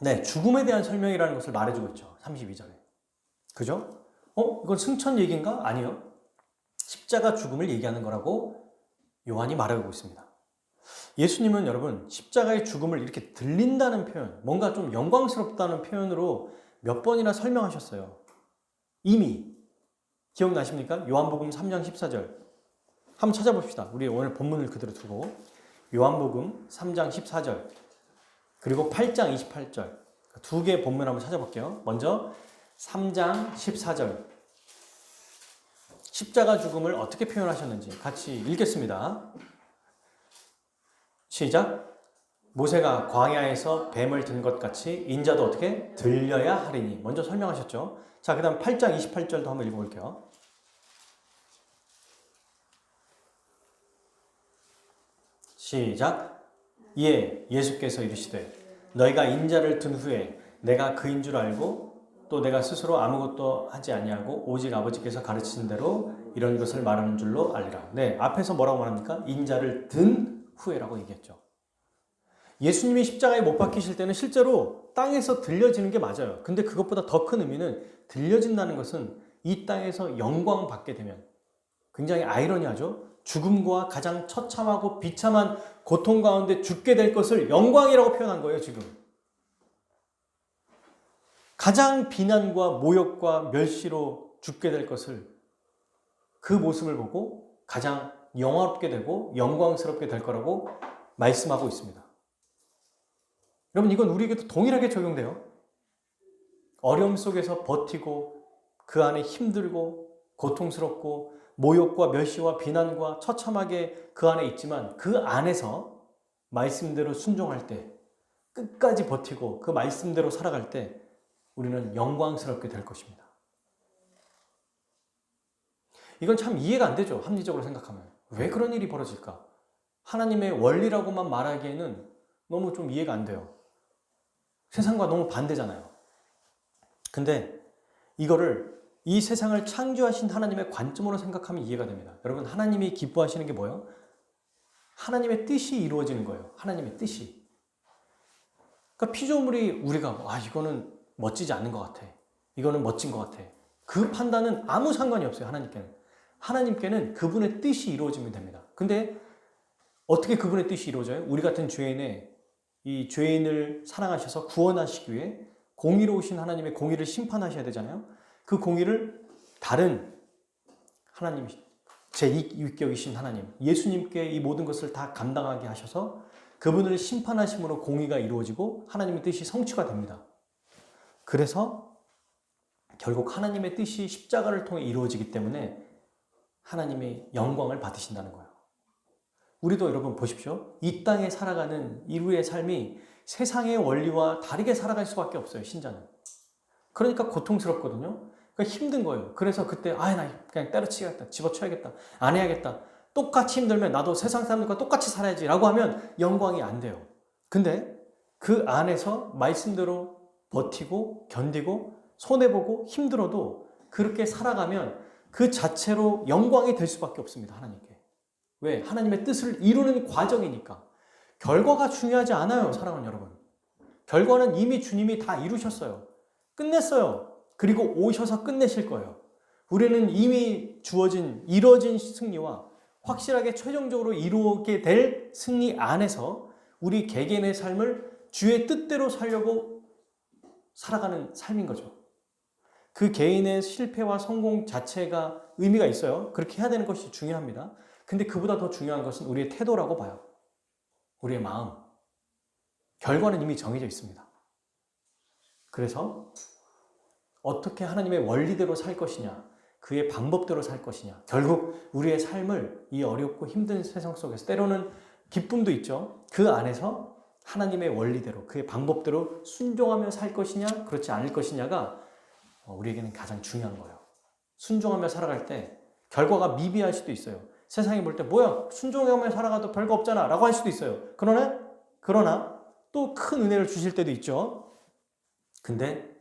네, 죽음에 대한 설명이라는 것을 말해주고 있죠. 32절에. 그죠? 이건 승천 얘기인가? 아니요. 십자가 죽음을 얘기하는 거라고 요한이 말하고 있습니다. 예수님은 여러분 십자가의 죽음을 이렇게 들린다는 표현, 뭔가 좀 영광스럽다는 표현으로 몇 번이나 설명하셨어요. 이미 기억나십니까? 요한복음 3장 14절 한번 찾아봅시다. 우리 오늘 본문을 그대로 두고 요한복음 3장 14절 그리고 8장 28절 두 개의 본문 한번 찾아볼게요. 먼저 3장 14절 십자가 죽음을 어떻게 표현하셨는지 같이 읽겠습니다. 시작. 모세가 광야에서 뱀을 든 것 같이 인자도 어떻게 들려야 하리니. 먼저 설명하셨죠. 자, 그 다음 8장 28절도 한번 읽어볼게요. 시작. 이에 예수께서 이르시되 너희가 인자를 든 후에 내가 그인 줄 알고 또 내가 스스로 아무것도 하지 아니하고 오직 아버지께서 가르치신 대로 이런 것을 말하는 줄로 알리라. 네, 앞에서 뭐라고 말합니까? 인자를 든 후에라고 얘기했죠. 예수님이 십자가에 못 박히실 때는 실제로 땅에서 들려지는 게 맞아요. 근데 그것보다 더 큰 의미는 들려진다는 것은 이 땅에서 영광 받게 되면, 굉장히 아이러니하죠. 죽음과 가장 처참하고 비참한 고통 가운데 죽게 될 것을 영광이라고 표현한 거예요, 지금. 가장 비난과 모욕과 멸시로 죽게 될 것을, 그 모습을 보고 가장 영화롭게 되고 영광스럽게 될 거라고 말씀하고 있습니다. 여러분, 이건 우리에게도 동일하게 적용돼요. 어려움 속에서 버티고 그 안에 힘들고 고통스럽고 모욕과 멸시와 비난과 처참하게 그 안에 있지만 그 안에서 말씀대로 순종할 때, 끝까지 버티고 그 말씀대로 살아갈 때 우리는 영광스럽게 될 것입니다. 이건 참 이해가 안 되죠. 합리적으로 생각하면. 왜 그런 일이 벌어질까? 하나님의 원리라고만 말하기에는 너무 좀 이해가 안 돼요. 세상과 너무 반대잖아요. 근데 이거를, 이 세상을 창조하신 하나님의 관점으로 생각하면 이해가 됩니다. 여러분, 하나님이 기뻐하시는 게 뭐예요? 하나님의 뜻이 이루어지는 거예요. 하나님의 뜻이. 그러니까 피조물이 우리가 이거는 멋지지 않은 것 같아, 이거는 멋진 것 같아, 그 판단은 아무 상관이 없어요. 하나님께는 그분의 뜻이 이루어지면 됩니다. 근데 어떻게 그분의 뜻이 이루어져요? 우리 같은 이 죄인을 사랑하셔서 구원하시기 위해 공의로우신 하나님의 공의를 심판하셔야 되잖아요. 그 공의를 다른 하나님, 제2위격이신 하나님, 예수님께 이 모든 것을 다 감당하게 하셔서 그분을 심판하심으로 공의가 이루어지고 하나님의 뜻이 성취가 됩니다. 그래서 결국 하나님의 뜻이 십자가를 통해 이루어지기 때문에 하나님의 영광을 받으신다는 거예요. 우리도 여러분 보십시오. 이 땅에 살아가는 인류의 삶이 세상의 원리와 다르게 살아갈 수밖에 없어요, 신자는. 그러니까 고통스럽거든요. 그러니까 힘든 거예요. 그래서 그때 나 그냥 때려치겠다, 집어쳐야겠다, 안 해야겠다, 똑같이 힘들면 나도 세상 사람들과 똑같이 살아야지 라고 하면 영광이 안 돼요. 근데 그 안에서 말씀대로 버티고 견디고 손해보고 힘들어도 그렇게 살아가면 그 자체로 영광이 될 수밖에 없습니다, 하나님께. 왜? 하나님의 뜻을 이루는 과정이니까. 결과가 중요하지 않아요, 사랑하는 여러분. 결과는 이미 주님이 다 이루셨어요. 끝냈어요. 그리고 오셔서 끝내실 거예요. 우리는 이미 이루어진 승리와 확실하게 최종적으로 이루게 될 승리 안에서 우리 개개인의 삶을 주의 뜻대로 살려고 살아가는 삶인 거죠. 그 개인의 실패와 성공 자체가 의미가 있어요. 그렇게 해야 되는 것이 중요합니다. 근데 그보다 더 중요한 것은 우리의 태도라고 봐요. 우리의 마음. 결과는 이미 정해져 있습니다. 그래서 어떻게 하나님의 원리대로 살 것이냐, 그의 방법대로 살 것이냐, 결국 우리의 삶을 이 어렵고 힘든 세상 속에서, 때로는 기쁨도 있죠. 그 안에서 하나님의 원리대로, 그의 방법대로 순종하며 살 것이냐, 그렇지 않을 것이냐가 우리에게는 가장 중요한 거예요. 순종하며 살아갈 때 결과가 미비할 수도 있어요. 세상이 볼 때 뭐야, 순종하며 살아가도 별거 없잖아 라고 할 수도 있어요. 그러나 또 큰 은혜를 주실 때도 있죠. 근데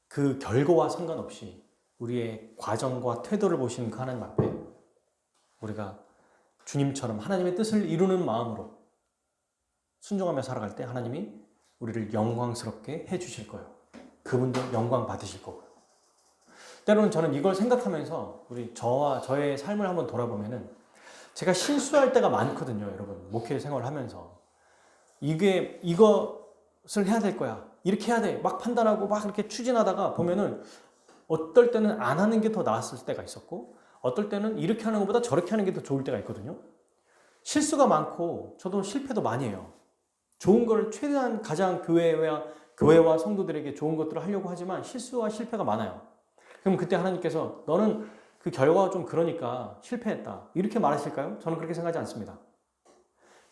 그 결과와 상관없이 우리의 과정과 태도를 보시는 그 하나님 앞에 우리가 주님처럼 하나님의 뜻을 이루는 마음으로 순종하며 살아갈 때 하나님이 우리를 영광스럽게 해주실 거예요. 그분도 영광 받으실 거고요. 때로는 저는 이걸 생각하면서 저의 삶을 한번 돌아보면은 제가 실수할 때가 많거든요, 여러분. 목회 생활을 하면서. 이것을 해야 될 거야, 이렇게 해야 돼, 막 판단하고 막 이렇게 추진하다가 보면은 어떨 때는 안 하는 게 더 나았을 때가 있었고, 어떨 때는 이렇게 하는 것보다 저렇게 하는 게 더 좋을 때가 있거든요. 실수가 많고 저도 실패도 많이 해요. 좋은 걸 최대한 가장 교회와 성도들에게 좋은 것들을 하려고 하지만 실수와 실패가 많아요. 그럼 그때 하나님께서 너는 그 결과가 좀 그러니까 실패했다. 이렇게 말하실까요? 저는 그렇게 생각하지 않습니다.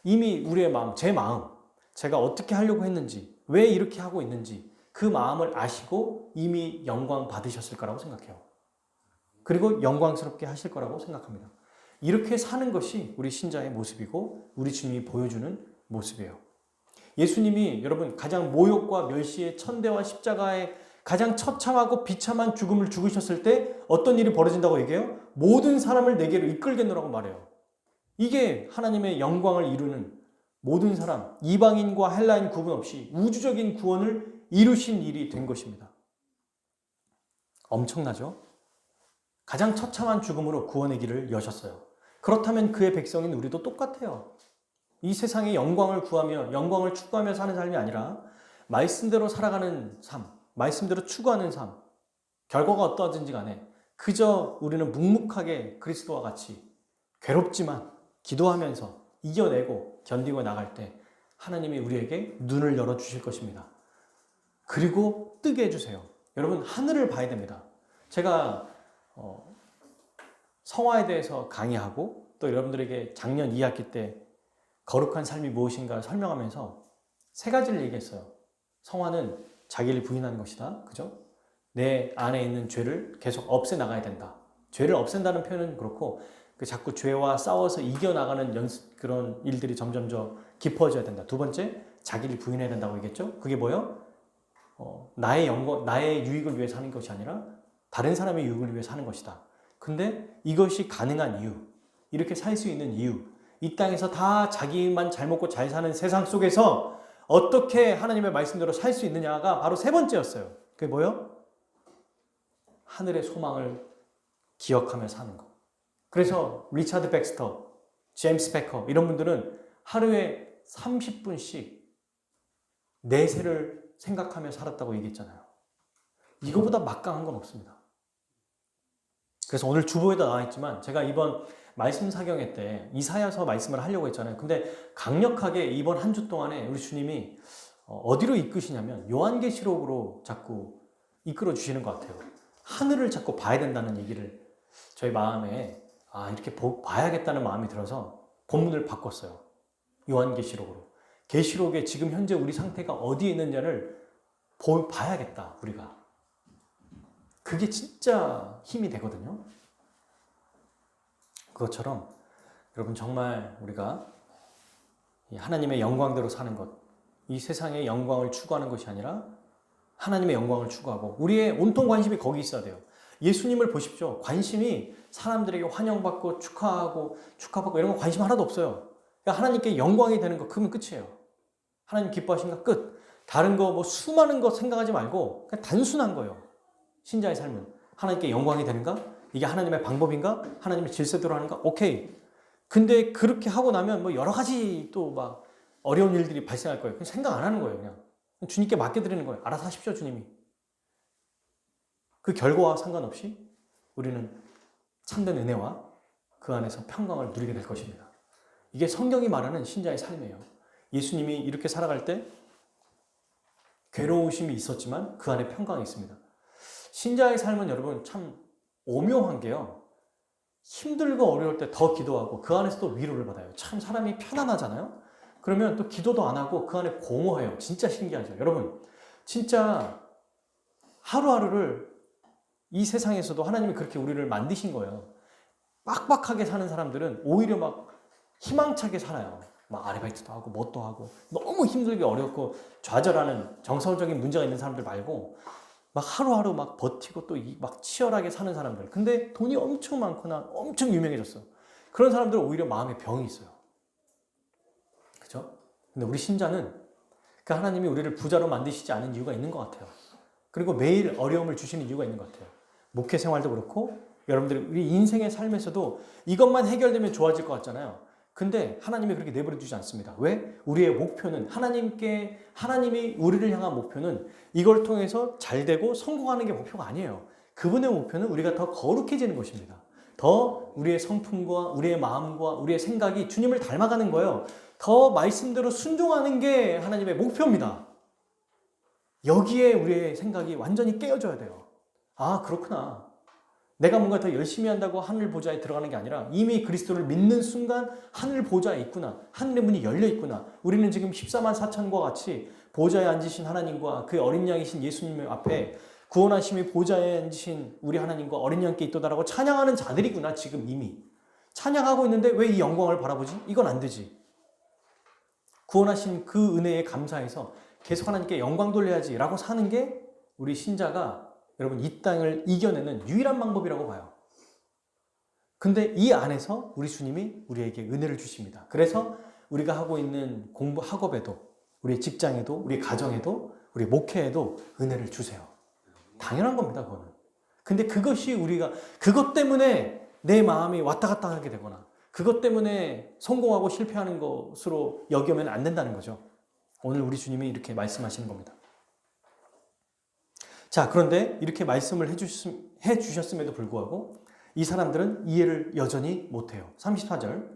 이미 우리의 마음, 제 마음, 제가 어떻게 하려고 했는지, 왜 이렇게 하고 있는지 그 마음을 아시고 이미 영광 받으셨을 거라고 생각해요. 그리고 영광스럽게 하실 거라고 생각합니다. 이렇게 사는 것이 우리 신자의 모습이고 우리 주님이 보여주는 모습이에요. 예수님이 여러분 가장 모욕과 멸시의 천대와 십자가의 가장 처참하고 비참한 죽음을 죽으셨을 때 어떤 일이 벌어진다고 얘기해요? 모든 사람을 내게로 이끌겠노라고 말해요. 이게 하나님의 영광을 이루는 모든 사람, 이방인과 헬라인 구분 없이 우주적인 구원을 이루신 일이 된 것입니다. 엄청나죠? 가장 처참한 죽음으로 구원의 길을 여셨어요. 그렇다면 그의 백성인 우리도 똑같아요. 이 세상의 영광을 구하며 영광을 추구하며 사는 삶이 아니라 말씀대로 살아가는 삶, 말씀대로 추구하는 삶, 결과가 어떠하든지 간에 그저 우리는 묵묵하게 그리스도와 같이 괴롭지만 기도하면서 이겨내고 견디고 나갈 때 하나님이 우리에게 눈을 열어주실 것입니다. 그리고 뜨게 해주세요. 여러분 하늘을 봐야 됩니다. 제가 성화에 대해서 강의하고 또 여러분들에게 작년 2학기 때 거룩한 삶이 무엇인가 설명하면서 세 가지를 얘기했어요. 성화는 자기를 부인하는 것이다. 그죠? 내 안에 있는 죄를 계속 없애나가야 된다. 죄를 없앤다는 표현은 그렇고 자꾸 죄와 싸워서 이겨나가는 그런 일들이 점점 깊어져야 된다. 두 번째, 자기를 부인해야 된다고 얘기했죠. 그게 뭐예요? 나의 영광, 나의 유익을 위해 사는 것이 아니라 다른 사람의 유익을 위해 사는 것이다. 근데 이것이 가능한 이유, 이렇게 살 수 있는 이유, 이 땅에서 다 자기만 잘 먹고 잘 사는 세상 속에서 어떻게 하나님의 말씀대로 살 수 있느냐가 바로 세 번째였어요. 그게 뭐예요? 하늘의 소망을 기억하며 사는 것. 그래서 리차드 백스터, 제임스 패커 이런 분들은 하루에 30분씩 내세를 생각하며 살았다고 얘기했잖아요. 이거보다 막강한 건 없습니다. 그래서 오늘 주보에도 나와 있지만 제가 이번 말씀 사경회 때 이사야서 말씀을 하려고 했잖아요. 근데 강력하게 이번 한 주 동안에 우리 주님이 어디로 이끄시냐면 요한계시록으로 자꾸 이끌어 주시는 것 같아요. 하늘을 자꾸 봐야 된다는 얘기를 저희 마음에 이렇게 봐야겠다는 마음이 들어서 본문을 바꿨어요. 요한계시록으로. 계시록에 지금 현재 우리 상태가 어디에 있는지를 봐야겠다, 우리가. 그게 진짜 힘이 되거든요. 그것처럼 여러분 정말 우리가 하나님의 영광대로 사는 것, 이 세상의 영광을 추구하는 것이 아니라 하나님의 영광을 추구하고 우리의 온통 관심이 거기 있어야 돼요. 예수님을 보십시오. 관심이 사람들에게 환영받고 축하받고 이런 거 관심 하나도 없어요. 그러니까 하나님께 영광이 되는 거 그러면 끝이에요. 하나님 기뻐하신가? 끝. 다른 거 수많은 거 생각하지 말고 그냥 단순한 거예요. 신자의 삶은 하나님께 영광이 되는가? 이게 하나님의 방법인가? 하나님의 질서대로 하는가? 오케이. 근데 그렇게 하고 나면 여러 가지 또 막 어려운 일들이 발생할 거예요. 그냥 생각 안 하는 거예요. 그냥 주님께 맡겨드리는 거예요. 알아서 하십시오, 주님이. 그 결과와 상관없이 우리는 참된 은혜와 그 안에서 평강을 누리게 될 것입니다. 이게 성경이 말하는 신자의 삶이에요. 예수님이 이렇게 살아갈 때 괴로우심이 있었지만 그 안에 평강이 있습니다. 신자의 삶은 여러분 참 오묘한 게요. 힘들고 어려울 때 더 기도하고 그 안에서 또 위로를 받아요. 참 사람이 편안하잖아요. 그러면 또 기도도 안 하고 그 안에 공허해요. 진짜 신기하죠. 여러분 진짜 하루하루를 이 세상에서도 하나님이 그렇게 우리를 만드신 거예요. 빡빡하게 사는 사람들은 오히려 막 희망차게 살아요. 막 아르바이트도 하고 뭣도 하고 너무 힘들게 어렵고 좌절하는 정서적인 문제가 있는 사람들 말고 막 하루하루 막 버티고 또 막 치열하게 사는 사람들. 근데 돈이 엄청 많거나 엄청 유명해졌어. 그런 사람들은 오히려 마음에 병이 있어요. 그죠? 근데 우리 신자는 그 하나님이 우리를 부자로 만드시지 않은 이유가 있는 것 같아요. 그리고 매일 어려움을 주시는 이유가 있는 것 같아요. 목회 생활도 그렇고 여러분들이 우리 인생의 삶에서도 이것만 해결되면 좋아질 것 같잖아요. 근데 하나님이 그렇게 내버려 두지 않습니다. 왜? 우리의 목표는 하나님이 우리를 향한 목표는 이걸 통해서 잘 되고 성공하는 게 목표가 아니에요. 그분의 목표는 우리가 더 거룩해지는 것입니다. 더 우리의 성품과 우리의 마음과 우리의 생각이 주님을 닮아가는 거예요. 더 말씀대로 순종하는 게 하나님의 목표입니다. 여기에 우리의 생각이 완전히 깨어져야 돼요. 그렇구나. 내가 뭔가 더 열심히 한다고 하늘 보좌에 들어가는 게 아니라 이미 그리스도를 믿는 순간 하늘 보좌에 있구나. 하늘의 문이 열려 있구나. 우리는 지금 14만 4천과 같이 보좌에 앉으신 하나님과 그 어린 양이신 예수님 앞에 구원하심이 보좌에 앉으신 우리 하나님과 어린 양께 있도다라고 찬양하는 자들이구나. 지금 이미. 찬양하고 있는데 왜 이 영광을 바라보지? 이건 안 되지. 구원하신 그 은혜에 감사해서 계속 하나님께 영광 돌려야지라고 사는 게 우리 신자가 여러분 이 땅을 이겨내는 유일한 방법이라고 봐요. 근데 이 안에서 우리 주님이 우리에게 은혜를 주십니다. 그래서 우리가 하고 있는 공부 학업에도 우리 직장에도 우리 가정에도 우리 목회에도 은혜를 주세요. 당연한 겁니다. 그거는. 근데 그것이 우리가 그것 때문에 내 마음이 왔다 갔다 하게 되거나 그것 때문에 성공하고 실패하는 것으로 여기면 안 된다는 거죠. 오늘 우리 주님이 이렇게 말씀하시는 겁니다. 자, 그런데 이렇게 말씀을 해주셨음에도 불구하고 이 사람들은 이해를 여전히 못해요. 34절.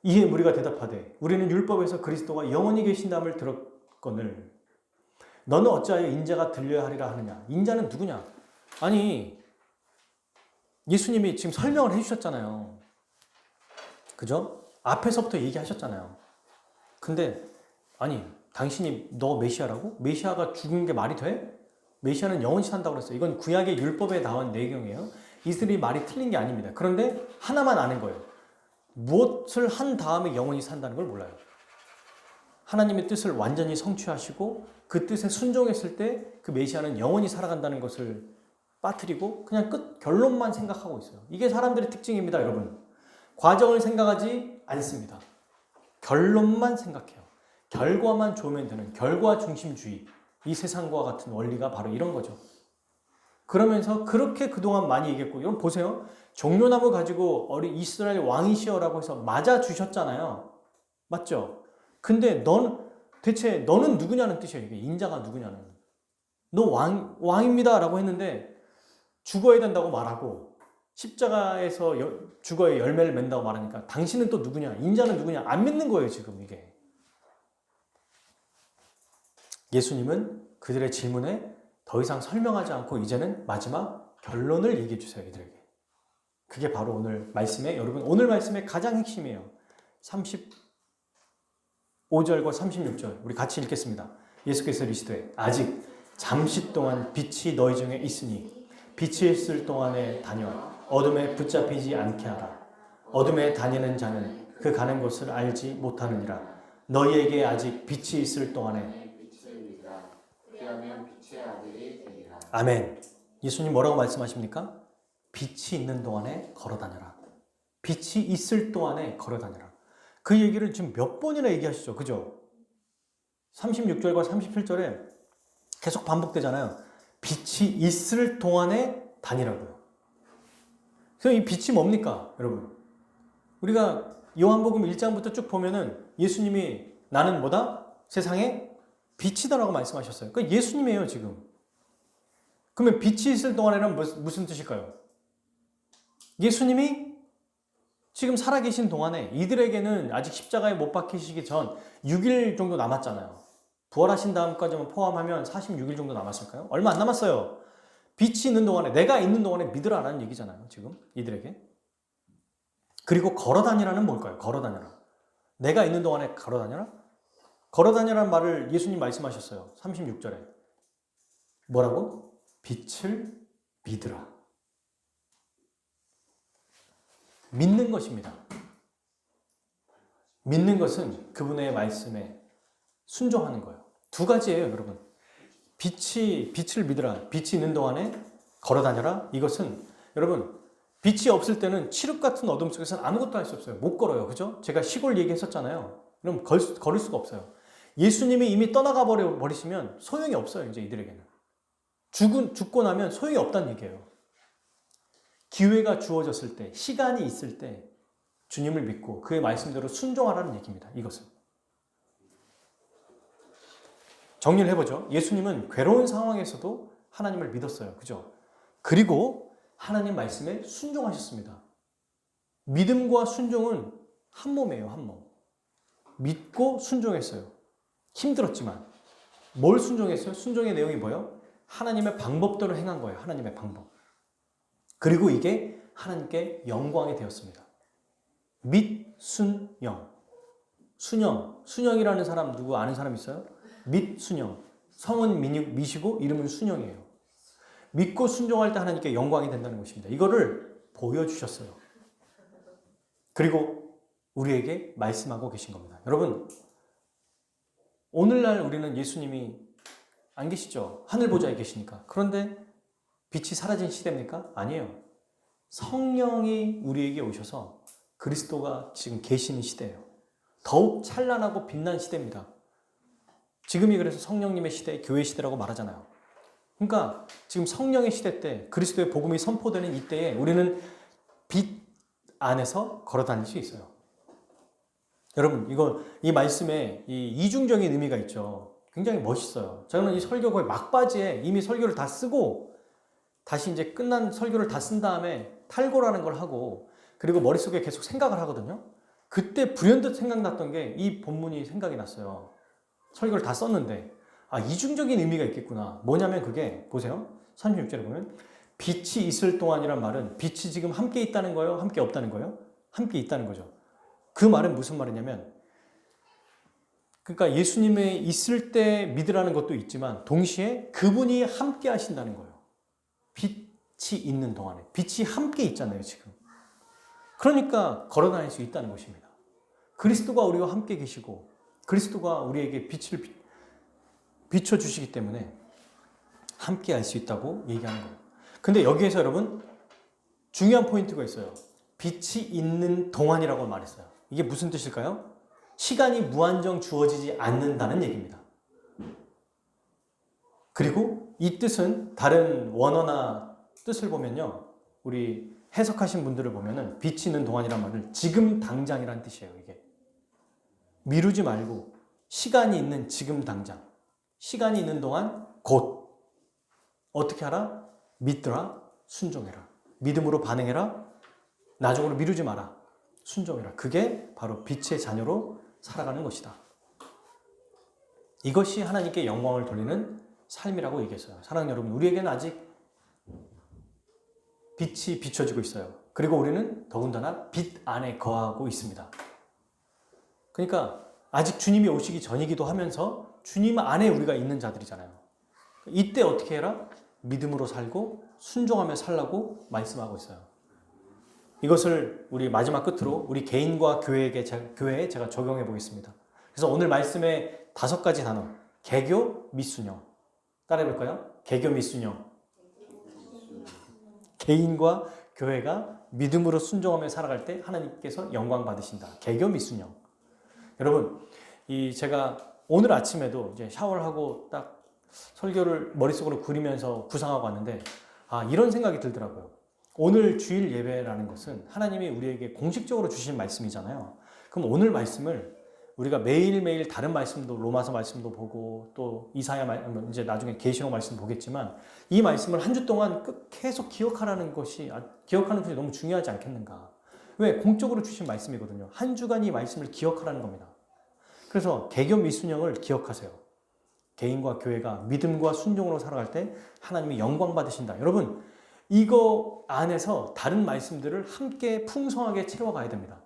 이에 무리가 대답하되 우리는 율법에서 그리스도가 영원히 계신다함을 들었거늘 너는 어찌하여 인자가 들려야 하리라 하느냐. 인자는 누구냐? 아니 예수님이 지금 설명을 해주셨잖아요. 그죠? 앞에서부터 얘기하셨잖아요. 근데 아니 당신이 너 메시아라고? 메시아가 죽은 게 말이 돼? 메시아는 영원히 산다고 그랬어요. 이건 구약의 율법에 나온 내용이에요. 이들이 말이 틀린 게 아닙니다. 그런데 하나만 아는 거예요. 무엇을 한 다음에 영원히 산다는 걸 몰라요. 하나님의 뜻을 완전히 성취하시고 그 뜻에 순종했을 때 그 메시아는 영원히 살아간다는 것을 빠뜨리고 그냥 끝 결론만 생각하고 있어요. 이게 사람들의 특징입니다, 여러분. 과정을 생각하지 않습니다. 결론만 생각해요. 결과만 좋으면 되는 결과 중심주의. 이 세상과 같은 원리가 바로 이런 거죠. 그러면서 그렇게 그동안 많이 얘기했고, 여러분 보세요. 종려나무 가지고 어린 이스라엘 왕이시여라고 해서 맞아주셨잖아요. 맞죠? 근데 대체 너는 누구냐는 뜻이에요. 이게 인자가 누구냐는. 너 왕입니다 라고 했는데 죽어야 된다고 말하고 십자가에서 죽어야 열매를 맺는다고 말하니까 당신은 또 누구냐? 인자는 누구냐? 안 믿는 거예요, 지금 이게. 예수님은 그들의 질문에 더 이상 설명하지 않고 이제는 마지막 결론을 얘기해 주세요, 이들에게. 그게 바로 오늘 말씀의, 여러분 오늘 말씀의 가장 핵심이에요. 35절과 36절 우리 같이 읽겠습니다. 예수께서 이르시되 아직 잠시 동안 빛이 너희 중에 있으니 빛이 있을 동안에 다녀 어둠에 붙잡히지 않게 하라. 어둠에 다니는 자는 그 가는 곳을 알지 못하느니라. 너희에게 아직 빛이 있을 동안에 아멘. 예수님 뭐라고 말씀하십니까? 빛이 있는 동안에 걸어다녀라. 빛이 있을 동안에 걸어다녀라. 그 얘기를 지금 몇 번이나 얘기하시죠. 그죠? 36절과 37절에 계속 반복되잖아요. 빛이 있을 동안에 다니라고요. 그래서 이 빛이 뭡니까? 여러분. 우리가 요한복음 1장부터 쭉 보면은 예수님이 나는 뭐다? 세상에 빛이다라고 말씀하셨어요. 그러니까 예수님이에요, 지금. 그러면 빛이 있을 동안에는 무슨 뜻일까요? 예수님이 지금 살아계신 동안에 이들에게는 아직 십자가에 못 박히시기 전 6일 정도 남았잖아요. 부활하신 다음까지만 포함하면 46일 정도 남았을까요? 얼마 안 남았어요. 빛이 있는 동안에, 내가 있는 동안에 믿으라라는 얘기잖아요, 지금 이들에게. 그리고 걸어다니라는 뭘까요? 걸어다녀라. 내가 있는 동안에 걸어다녀라? 걸어다니라는 말을 예수님 말씀하셨어요. 36절에. 뭐라고? 빛을 믿으라. 믿는 것입니다. 믿는 것은 그분의 말씀에 순종하는 거예요. 두 가지예요, 여러분. 빛을 믿으라. 빛이 있는 동안에 걸어다녀라. 이것은 여러분 빛이 없을 때는 칠흑 같은 어둠 속에서는 아무것도 할 수 없어요. 못 걸어요. 그죠? 제가 시골 얘기했었잖아요. 그럼 걸을 수가 없어요. 예수님이 이미 떠나가 버리시면 소용이 없어요. 이제 이들에게는. 죽고 나면 소용이 없다는 얘기예요. 기회가 주어졌을 때, 시간이 있을 때 주님을 믿고 그의 말씀대로 순종하라는 얘기입니다. 이것은. 정리를 해보죠. 예수님은 괴로운 상황에서도 하나님을 믿었어요. 그죠? 그리고 하나님 말씀에 순종하셨습니다. 믿음과 순종은 한 몸이에요. 한 몸. 믿고 순종했어요. 힘들었지만. 뭘 순종했어요? 순종의 내용이 뭐예요? 하나님의 방법대로 행한 거예요. 하나님의 방법. 그리고 이게 하나님께 영광이 되었습니다. 밑순영. 순영이라는 사람 누구 아는 사람 있어요? 밑순영. 성은 미시고 이름은 순영이에요. 믿고 순종할 때 하나님께 영광이 된다는 것입니다. 이거를 보여주셨어요. 그리고 우리에게 말씀하고 계신 겁니다. 여러분, 오늘날 우리는 예수님이 안 계시죠? 하늘 보좌에 계시니까. 그런데 빛이 사라진 시대입니까? 아니에요. 성령이 우리에게 오셔서 그리스도가 지금 계시는 시대예요. 더욱 찬란하고 빛난 시대입니다. 지금이 그래서 성령님의 시대, 교회 시대라고 말하잖아요. 그러니까 지금 성령의 시대 때 그리스도의 복음이 선포되는 이때에 우리는 빛 안에서 걸어 다닐 수 있어요. 여러분, 이 말씀에 이중적인 의미가 있죠. 굉장히 멋있어요. 저는 이 설교 거의 막바지에 이미 설교를 다 쓰고 다시 이제 끝난 설교를 다 쓴 다음에 탈고라는 걸 하고 그리고 머릿속에 계속 생각을 하거든요. 그때 불현듯 생각났던 게 이 본문이 생각이 났어요. 설교를 다 썼는데 이중적인 의미가 있겠구나. 뭐냐면 그게 보세요. 36절에 보면 빛이 있을 동안이란 말은 빛이 지금 함께 있다는 거예요? 함께 없다는 거예요? 함께 있다는 거죠. 그 말은 무슨 말이냐면 그러니까 예수님의 있을 때 믿으라는 것도 있지만 동시에 그분이 함께 하신다는 거예요. 빛이 있는 동안에. 빛이 함께 있잖아요, 지금. 그러니까 걸어 다닐 수 있다는 것입니다. 그리스도가 우리와 함께 계시고 그리스도가 우리에게 빛을 비춰주시기 때문에 함께 할 수 있다고 얘기하는 거예요. 근데 여기에서 여러분 중요한 포인트가 있어요. 빛이 있는 동안이라고 말했어요. 이게 무슨 뜻일까요? 시간이 무한정 주어지지 않는다는 얘기입니다. 그리고 이 뜻은 다른 원어나 뜻을 보면요. 우리 해석하신 분들을 보면은 빛이 있는 동안이란 말을 지금 당장이라는 뜻이에요. 이게 미루지 말고 시간이 있는 지금 당장, 시간이 있는 동안 곧 어떻게 하라? 믿더라, 순종해라. 믿음으로 반응해라, 나중으로 미루지 마라, 순종해라. 그게 바로 빛의 자녀로 살아가는 것이다. 이것이 하나님께 영광을 돌리는 삶이라고 얘기했어요. 사랑하는 여러분, 우리에게는 아직 빛이 비춰지고 있어요. 그리고 우리는 더군다나 빛 안에 거하고 있습니다. 그러니까 아직 주님이 오시기 전이기도 하면서 주님 안에 우리가 있는 자들이잖아요. 이때 어떻게 해라? 믿음으로 살고 순종하며 살라고 말씀하고 있어요. 이것을 우리 마지막 끝으로 우리 개인과 교회에 제가 적용해 보겠습니다. 그래서 오늘 말씀의 5가지 단어, 개교, 미순영. 따라해 볼까요? 개교, 미순영. 개인과 교회가 믿음으로 순종하며 살아갈 때 하나님께서 영광 받으신다. 개교, 미순영. 여러분, 제가 오늘 아침에도 이제 샤워를 하고 딱 설교를 머릿속으로 그리면서 구상하고 왔는데 이런 생각이 들더라고요. 오늘 주일 예배라는 것은 하나님이 우리에게 공식적으로 주신 말씀이잖아요. 그럼 오늘 말씀을 우리가 매일매일 다른 말씀도 로마서 말씀도 보고 또 이사야 이제 나중에 계시록 말씀 보겠지만 이 말씀을 한 주 동안 계속 기억하는 것이 너무 중요하지 않겠는가. 왜? 공적으로 주신 말씀이거든요. 한 주간 이 말씀을 기억하라는 겁니다. 그래서 개교 미순영을 기억하세요. 개인과 교회가 믿음과 순종으로 살아갈 때 하나님이 영광 받으신다. 여러분, 이거 안에서 다른 말씀들을 함께 풍성하게 채워가야 됩니다.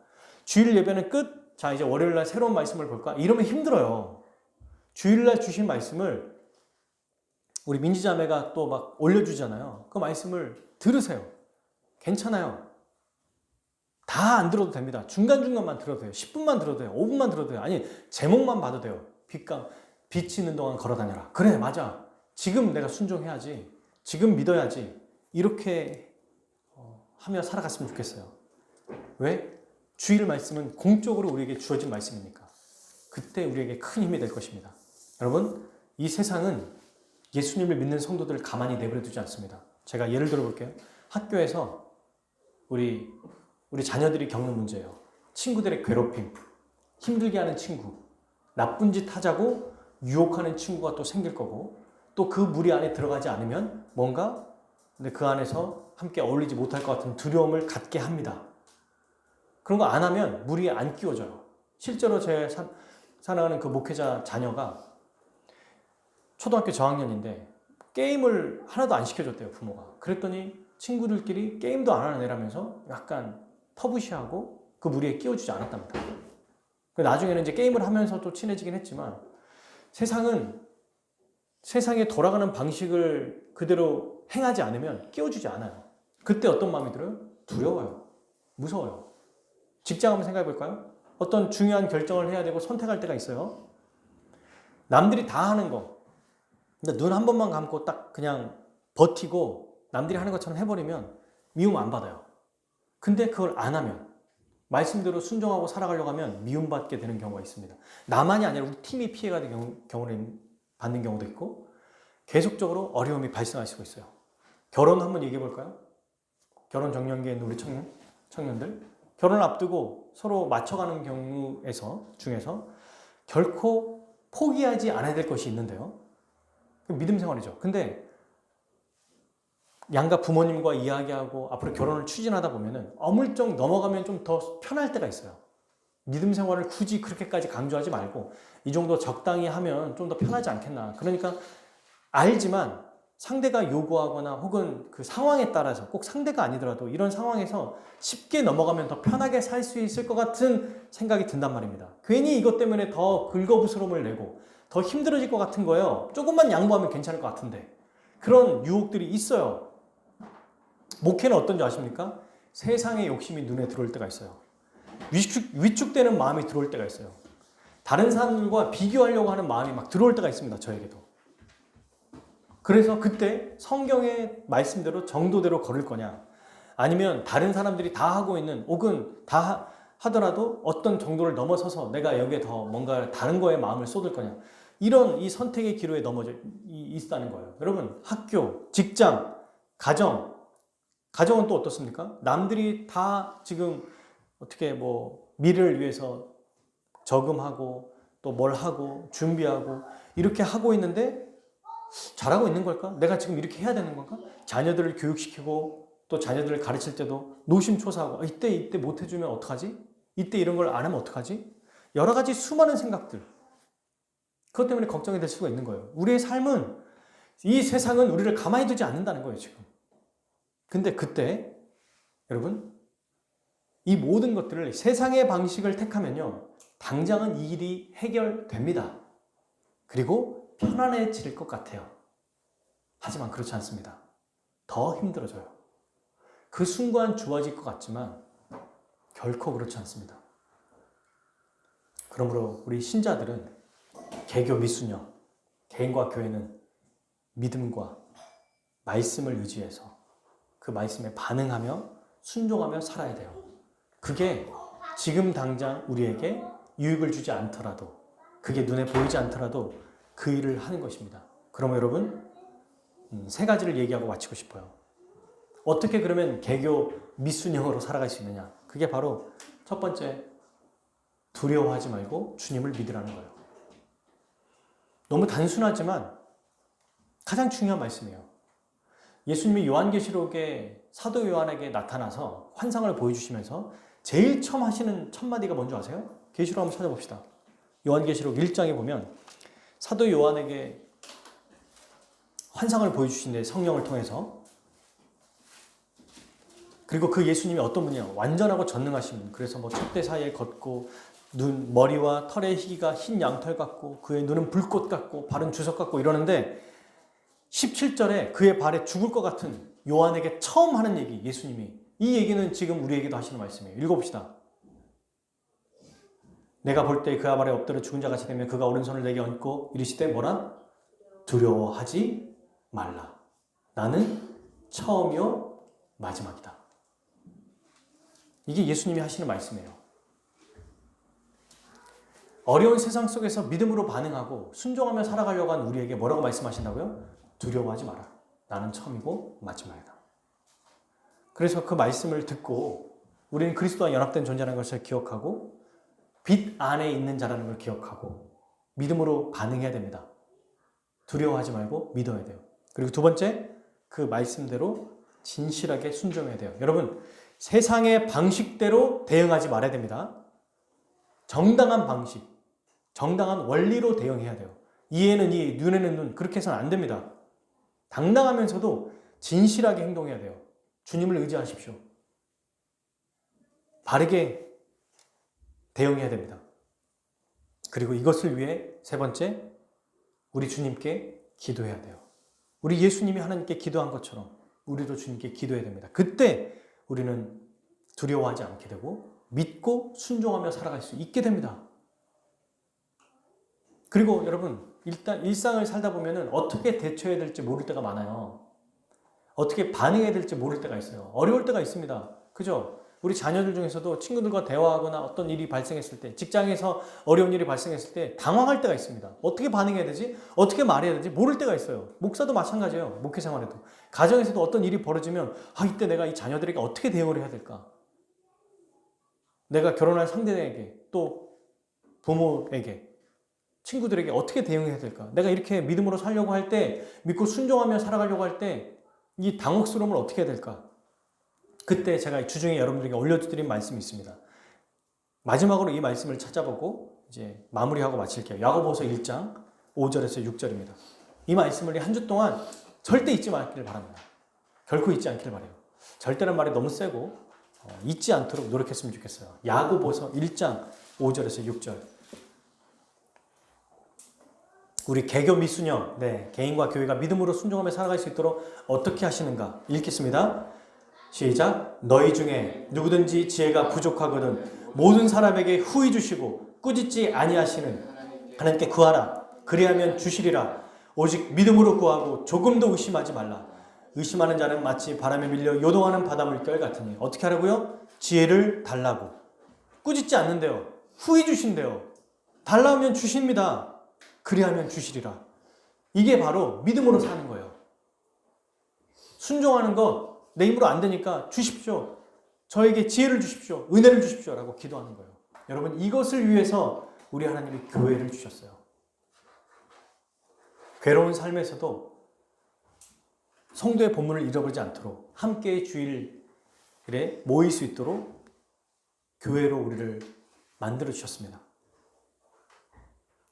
주일 예배는 끝. 자, 이제 월요일날 새로운 말씀을 볼까? 이러면 힘들어요. 주일날 주신 말씀을 우리 민지자매가 또 막 올려주잖아요. 그 말씀을 들으세요. 괜찮아요. 다 안 들어도 됩니다. 중간중간만 들어도 돼요. 10분만 들어도 돼요. 5분만 들어도 돼요. 아니, 제목만 봐도 돼요. 빛 있는 동안 걸어 다녀라. 그래, 맞아. 지금 내가 순종해야지. 지금 믿어야지. 이렇게 하며 살아갔으면 좋겠어요. 왜? 주일 말씀은 공적으로 우리에게 주어진 말씀이니까. 그때 우리에게 큰 힘이 될 것입니다. 여러분, 이 세상은 예수님을 믿는 성도들을 가만히 내버려 두지 않습니다. 제가 예를 들어 볼게요. 학교에서 우리 자녀들이 겪는 문제예요. 친구들의 괴롭힘, 힘들게 하는 친구, 나쁜 짓 하자고 유혹하는 친구가 또 생길 거고 또 그 무리 안에 들어가지 않으면 뭔가 근데 그 안에서 함께 어울리지 못할 것 같은 두려움을 갖게 합니다. 그런 거 안 하면 무리에 안 끼워져요. 실제로 제 사랑하는 그 목회자 자녀가 초등학교 저학년인데 게임을 하나도 안 시켜줬대요, 부모가. 그랬더니 친구들끼리 게임도 안 하는 애라면서 약간 터부시하고 그 무리에 끼워주지 않았답니다. 나중에는 이제 게임을 하면서 또 친해지긴 했지만 세상에 돌아가는 방식을 그대로 행하지 않으면 끼워주지 않아요. 그때 어떤 마음이 들어요? 두려워요. 무서워요. 직장 한번 생각해 볼까요? 어떤 중요한 결정을 해야 되고 선택할 때가 있어요. 남들이 다 하는 거. 근데 눈 한 번만 감고 딱 그냥 버티고 남들이 하는 것처럼 해버리면 미움 안 받아요. 근데 그걸 안 하면 말씀대로 순종하고 살아가려고 하면 미움받게 되는 경우가 있습니다. 나만이 아니라 우리 팀이 피해가 되는 경우를 받는 경우도 있고 계속적으로 어려움이 발생할 수가 있어요. 결혼 한번 얘기해 볼까요? 결혼 정년기에 있는 우리 청년들 결혼을 앞두고 서로 맞춰가는 중에서 결코 포기하지 않아야 될 것이 있는데요. 믿음 생활이죠. 근데 양가 부모님과 이야기하고 앞으로 결혼을 추진하다 보면은 어물쩍 넘어가면 좀 더 편할 때가 있어요. 믿음 생활을 굳이 그렇게까지 강조하지 말고 이 정도 적당히 하면 좀 더 편하지 않겠나. 그러니까 알지만 상대가 요구하거나 혹은 그 상황에 따라서 꼭 상대가 아니더라도 이런 상황에서 쉽게 넘어가면 더 편하게 살 수 있을 것 같은 생각이 든단 말입니다. 괜히 이것 때문에 더 긁어부스럼을 내고 더 힘들어질 것 같은 거예요. 조금만 양보하면 괜찮을 것 같은데. 그런 유혹들이 있어요. 목회는 어떤지 아십니까? 세상의 욕심이 눈에 들어올 때가 있어요. 위축되는 마음이 들어올 때가 있어요. 다른 사람들과 비교하려고 하는 마음이 막 들어올 때가 있습니다. 저에게도. 그래서 그때 성경의 말씀대로 정도대로 걸을 거냐, 아니면 다른 사람들이 다 하고 있는 혹은 다 하더라도 어떤 정도를 넘어서서 내가 여기에 더 뭔가 다른 거에 마음을 쏟을 거냐, 이런 이 선택의 기로에 넘어져 있다는 거예요. 여러분, 학교, 직장, 가정은 또 어떻습니까? 남들이 다 지금 어떻게 미래를 위해서 저금하고 또 뭘 하고 준비하고 이렇게 하고 있는데 잘하고 있는 걸까? 내가 지금 이렇게 해야 되는 건가? 자녀들을 교육시키고 또 자녀들을 가르칠 때도 노심초사하고 이때 못 해주면 어떡하지? 이때 이런 걸 안 하면 어떡하지? 여러 가지 수많은 생각들, 그것 때문에 걱정이 될 수가 있는 거예요. 우리의 삶은, 이 세상은 우리를 가만히 두지 않는다는 거예요, 지금. 근데 그때 여러분, 이 모든 것들을 세상의 방식을 택하면요, 당장은 이 일이 해결됩니다. 그리고 편안해질 것 같아요. 하지만 그렇지 않습니다. 더 힘들어져요. 그 순간 좋아질 것 같지만 결코 그렇지 않습니다. 그러므로 우리 신자들은, 개교 미수녀, 개인과 교회는 믿음과 말씀을 의지해서 그 말씀에 반응하며 순종하며 살아야 돼요. 그게 지금 당장 우리에게 유익을 주지 않더라도, 그게 눈에 보이지 않더라도 그 일을 하는 것입니다. 그러면 여러분, 세 가지를 얘기하고 마치고 싶어요. 어떻게 그러면 개교 미수녀로 살아갈 수 있느냐? 그게 바로 첫 번째, 두려워하지 말고 주님을 믿으라는 거예요. 너무 단순하지만 가장 중요한 말씀이에요. 예수님이 요한계시록에 사도 요한에게 나타나서 환상을 보여주시면서 제일 처음 하시는 첫 마디가 뭔지 아세요? 계시록 한번 찾아봅시다. 요한계시록 1장에 보면 사도 요한에게 환상을 보여주신데, 성령을 통해서. 그리고 그 예수님이 어떤 분이냐? 완전하고 전능하신 분. 그래서 촛대 사이에 걷고, 머리와 털의 희기가 흰 양털 같고, 그의 눈은 불꽃 같고, 발은 주석 같고 이러는데, 17절에 그의 발에 죽을 것 같은 요한에게 처음 하는 얘기, 예수님이. 이 얘기는 지금 우리에게도 하시는 말씀이에요. 읽어봅시다. 내가 볼 때 그가 발에 엎드려 죽은 자 같이 되면 그가 오른손을 내게 얹고 이르시되 뭐라? 두려워하지 말라. 나는 처음이요 마지막이다. 이게 예수님이 하시는 말씀이에요. 어려운 세상 속에서 믿음으로 반응하고 순종하며 살아가려고 한 우리에게 뭐라고 말씀하신다고요? 두려워하지 마라. 나는 처음이고 마지막이다. 그래서 그 말씀을 듣고 우리는 그리스도와 연합된 존재라는 것을 기억하고 빛 안에 있는 자라는 걸 기억하고 믿음으로 반응해야 됩니다. 두려워하지 말고 믿어야 돼요. 그리고 두 번째, 그 말씀대로 진실하게 순종해야 돼요. 여러분, 세상의 방식대로 대응하지 말아야 됩니다. 정당한 방식, 정당한 원리로 대응해야 돼요. 이에는 이, 눈에는 눈, 그렇게 해서는 안 됩니다. 당당하면서도 진실하게 행동해야 돼요. 주님을 의지하십시오. 바르게 대응해야 됩니다. 그리고 이것을 위해 세 번째, 우리 주님께 기도해야 돼요. 우리 예수님이 하나님께 기도한 것처럼 우리도 주님께 기도해야 됩니다. 그때 우리는 두려워하지 않게 되고 믿고 순종하며 살아갈 수 있게 됩니다. 그리고 여러분, 일단 일상을 살다 보면 어떻게 대처해야 될지 모를 때가 많아요. 어떻게 반응해야 될지 모를 때가 있어요. 어려울 때가 있습니다. 그죠? 우리 자녀들 중에서도 친구들과 대화하거나 어떤 일이 발생했을 때, 직장에서 어려운 일이 발생했을 때 당황할 때가 있습니다. 어떻게 반응해야 되지? 어떻게 말해야 되지? 모를 때가 있어요. 목사도 마찬가지예요. 목회 생활에도. 가정에서도 어떤 일이 벌어지면 이때 내가 이 자녀들에게 어떻게 대응을 해야 될까? 내가 결혼할 상대에게, 또 부모에게, 친구들에게 어떻게 대응해야 될까? 내가 이렇게 믿음으로 살려고 할 때, 믿고 순종하며 살아가려고 할 때 이 당혹스러움을 어떻게 해야 될까? 그때 제가 주중에 여러분들에게 올려드린 말씀이 있습니다. 마지막으로 이 말씀을 찾아보고 이제 마무리하고 마칠게요. 야고보서 1장 5절에서 6절입니다. 이 말씀을 한 주 동안 절대 잊지 말기를 바랍니다. 결코 잊지 않기를 바라요. 절대란 말이 너무 세고 잊지 않도록 노력했으면 좋겠어요. 야고보서 1장 5절에서 6절. 우리 개교 미수녀, 개인과 교회가 믿음으로 순종하며 살아갈 수 있도록 어떻게 하시는가 읽겠습니다. 시작. 너희 중에 누구든지 지혜가 부족하거든 모든 사람에게 후히 주시고 꾸짖지 아니하시는 하나님께 구하라. 그리하면 주시리라. 오직 믿음으로 구하고 조금도 의심하지 말라. 의심하는 자는 마치 바람에 밀려 요동하는 바닷물결 같으니. 어떻게 하라고요? 지혜를 달라고. 꾸짖지 않는데요. 후히 주신대요. 달라면 주십니다. 그리하면 주시리라. 이게 바로 믿음으로 사는 거예요. 순종하는 거 내 힘으로 안 되니까 주십시오. 저에게 지혜를 주십시오. 은혜를 주십시오. 라고 기도하는 거예요. 여러분, 이것을 위해서 우리 하나님이 교회를 주셨어요. 괴로운 삶에서도 성도의 본분을 잃어버리지 않도록 함께 주일에 모일 수 있도록 교회로 우리를 만들어 주셨습니다.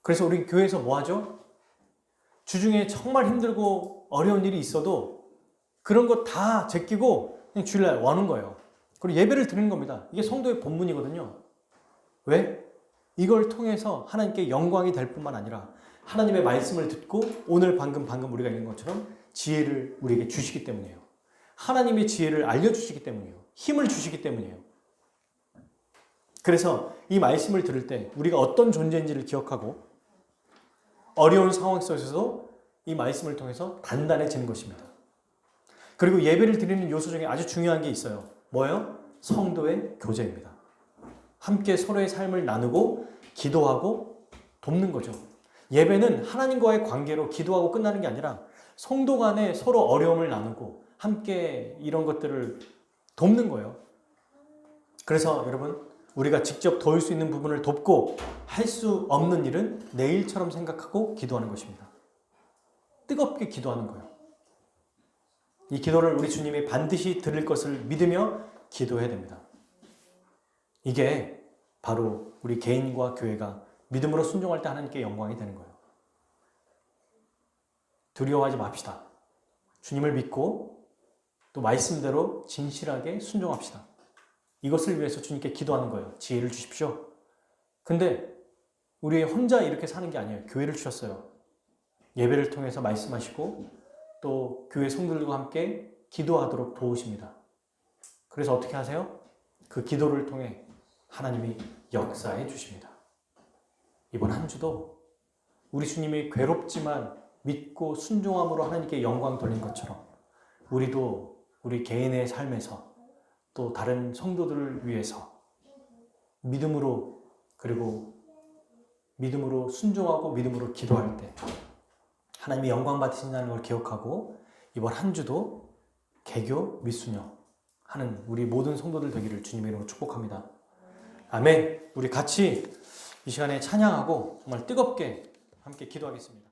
그래서 우리 교회에서 뭐 하죠? 주중에 정말 힘들고 어려운 일이 있어도 그런 거 다 제끼고 그냥 주일날 와는 거예요. 그리고 예배를 드리는 겁니다. 이게 성도의 본분이거든요. 왜? 이걸 통해서 하나님께 영광이 될 뿐만 아니라 하나님의 말씀을 듣고 오늘 방금 우리가 읽은 것처럼 지혜를 우리에게 주시기 때문이에요. 하나님의 지혜를 알려주시기 때문이에요. 힘을 주시기 때문이에요. 그래서 이 말씀을 들을 때 우리가 어떤 존재인지를 기억하고 어려운 상황 속에서도 이 말씀을 통해서 단단해지는 것입니다. 그리고 예배를 드리는 요소 중에 아주 중요한 게 있어요. 뭐예요? 성도의 교제입니다. 함께 서로의 삶을 나누고 기도하고 돕는 거죠. 예배는 하나님과의 관계로 기도하고 끝나는 게 아니라 성도 간에 서로 어려움을 나누고 함께 이런 것들을 돕는 거예요. 그래서 여러분, 우리가 직접 도울 수 있는 부분을 돕고 할 수 없는 일은 내일처럼 생각하고 기도하는 것입니다. 뜨겁게 기도하는 거예요. 이 기도를 우리 주님이 반드시 들을 것을 믿으며 기도해야 됩니다. 이게 바로 우리 개인과 교회가 믿음으로 순종할 때 하나님께 영광이 되는 거예요. 두려워하지 맙시다. 주님을 믿고 또 말씀대로 진실하게 순종합시다. 이것을 위해서 주님께 기도하는 거예요. 지혜를 주십시오. 근데 우리 혼자 이렇게 사는 게 아니에요. 교회를 주셨어요. 예배를 통해서 말씀하시고 또 교회 성도들과 함께 기도하도록 도우십니다. 그래서 어떻게 하세요? 그 기도를 통해 하나님이 역사해 주십니다. 이번 한 주도 우리 주님이 괴롭지만 믿고 순종함으로 하나님께 영광 돌린 것처럼 우리도 우리 개인의 삶에서 또 다른 성도들을 위해서 믿음으로, 그리고 믿음으로 순종하고 믿음으로 기도할 때 하나님이 영광 받으신다는 걸 기억하고 이번 한 주도 개교 미수녀 하는 우리 모든 성도들 되기를 주님의 이름으로 축복합니다. 아멘. 우리 같이 이 시간에 찬양하고 정말 뜨겁게 함께 기도하겠습니다.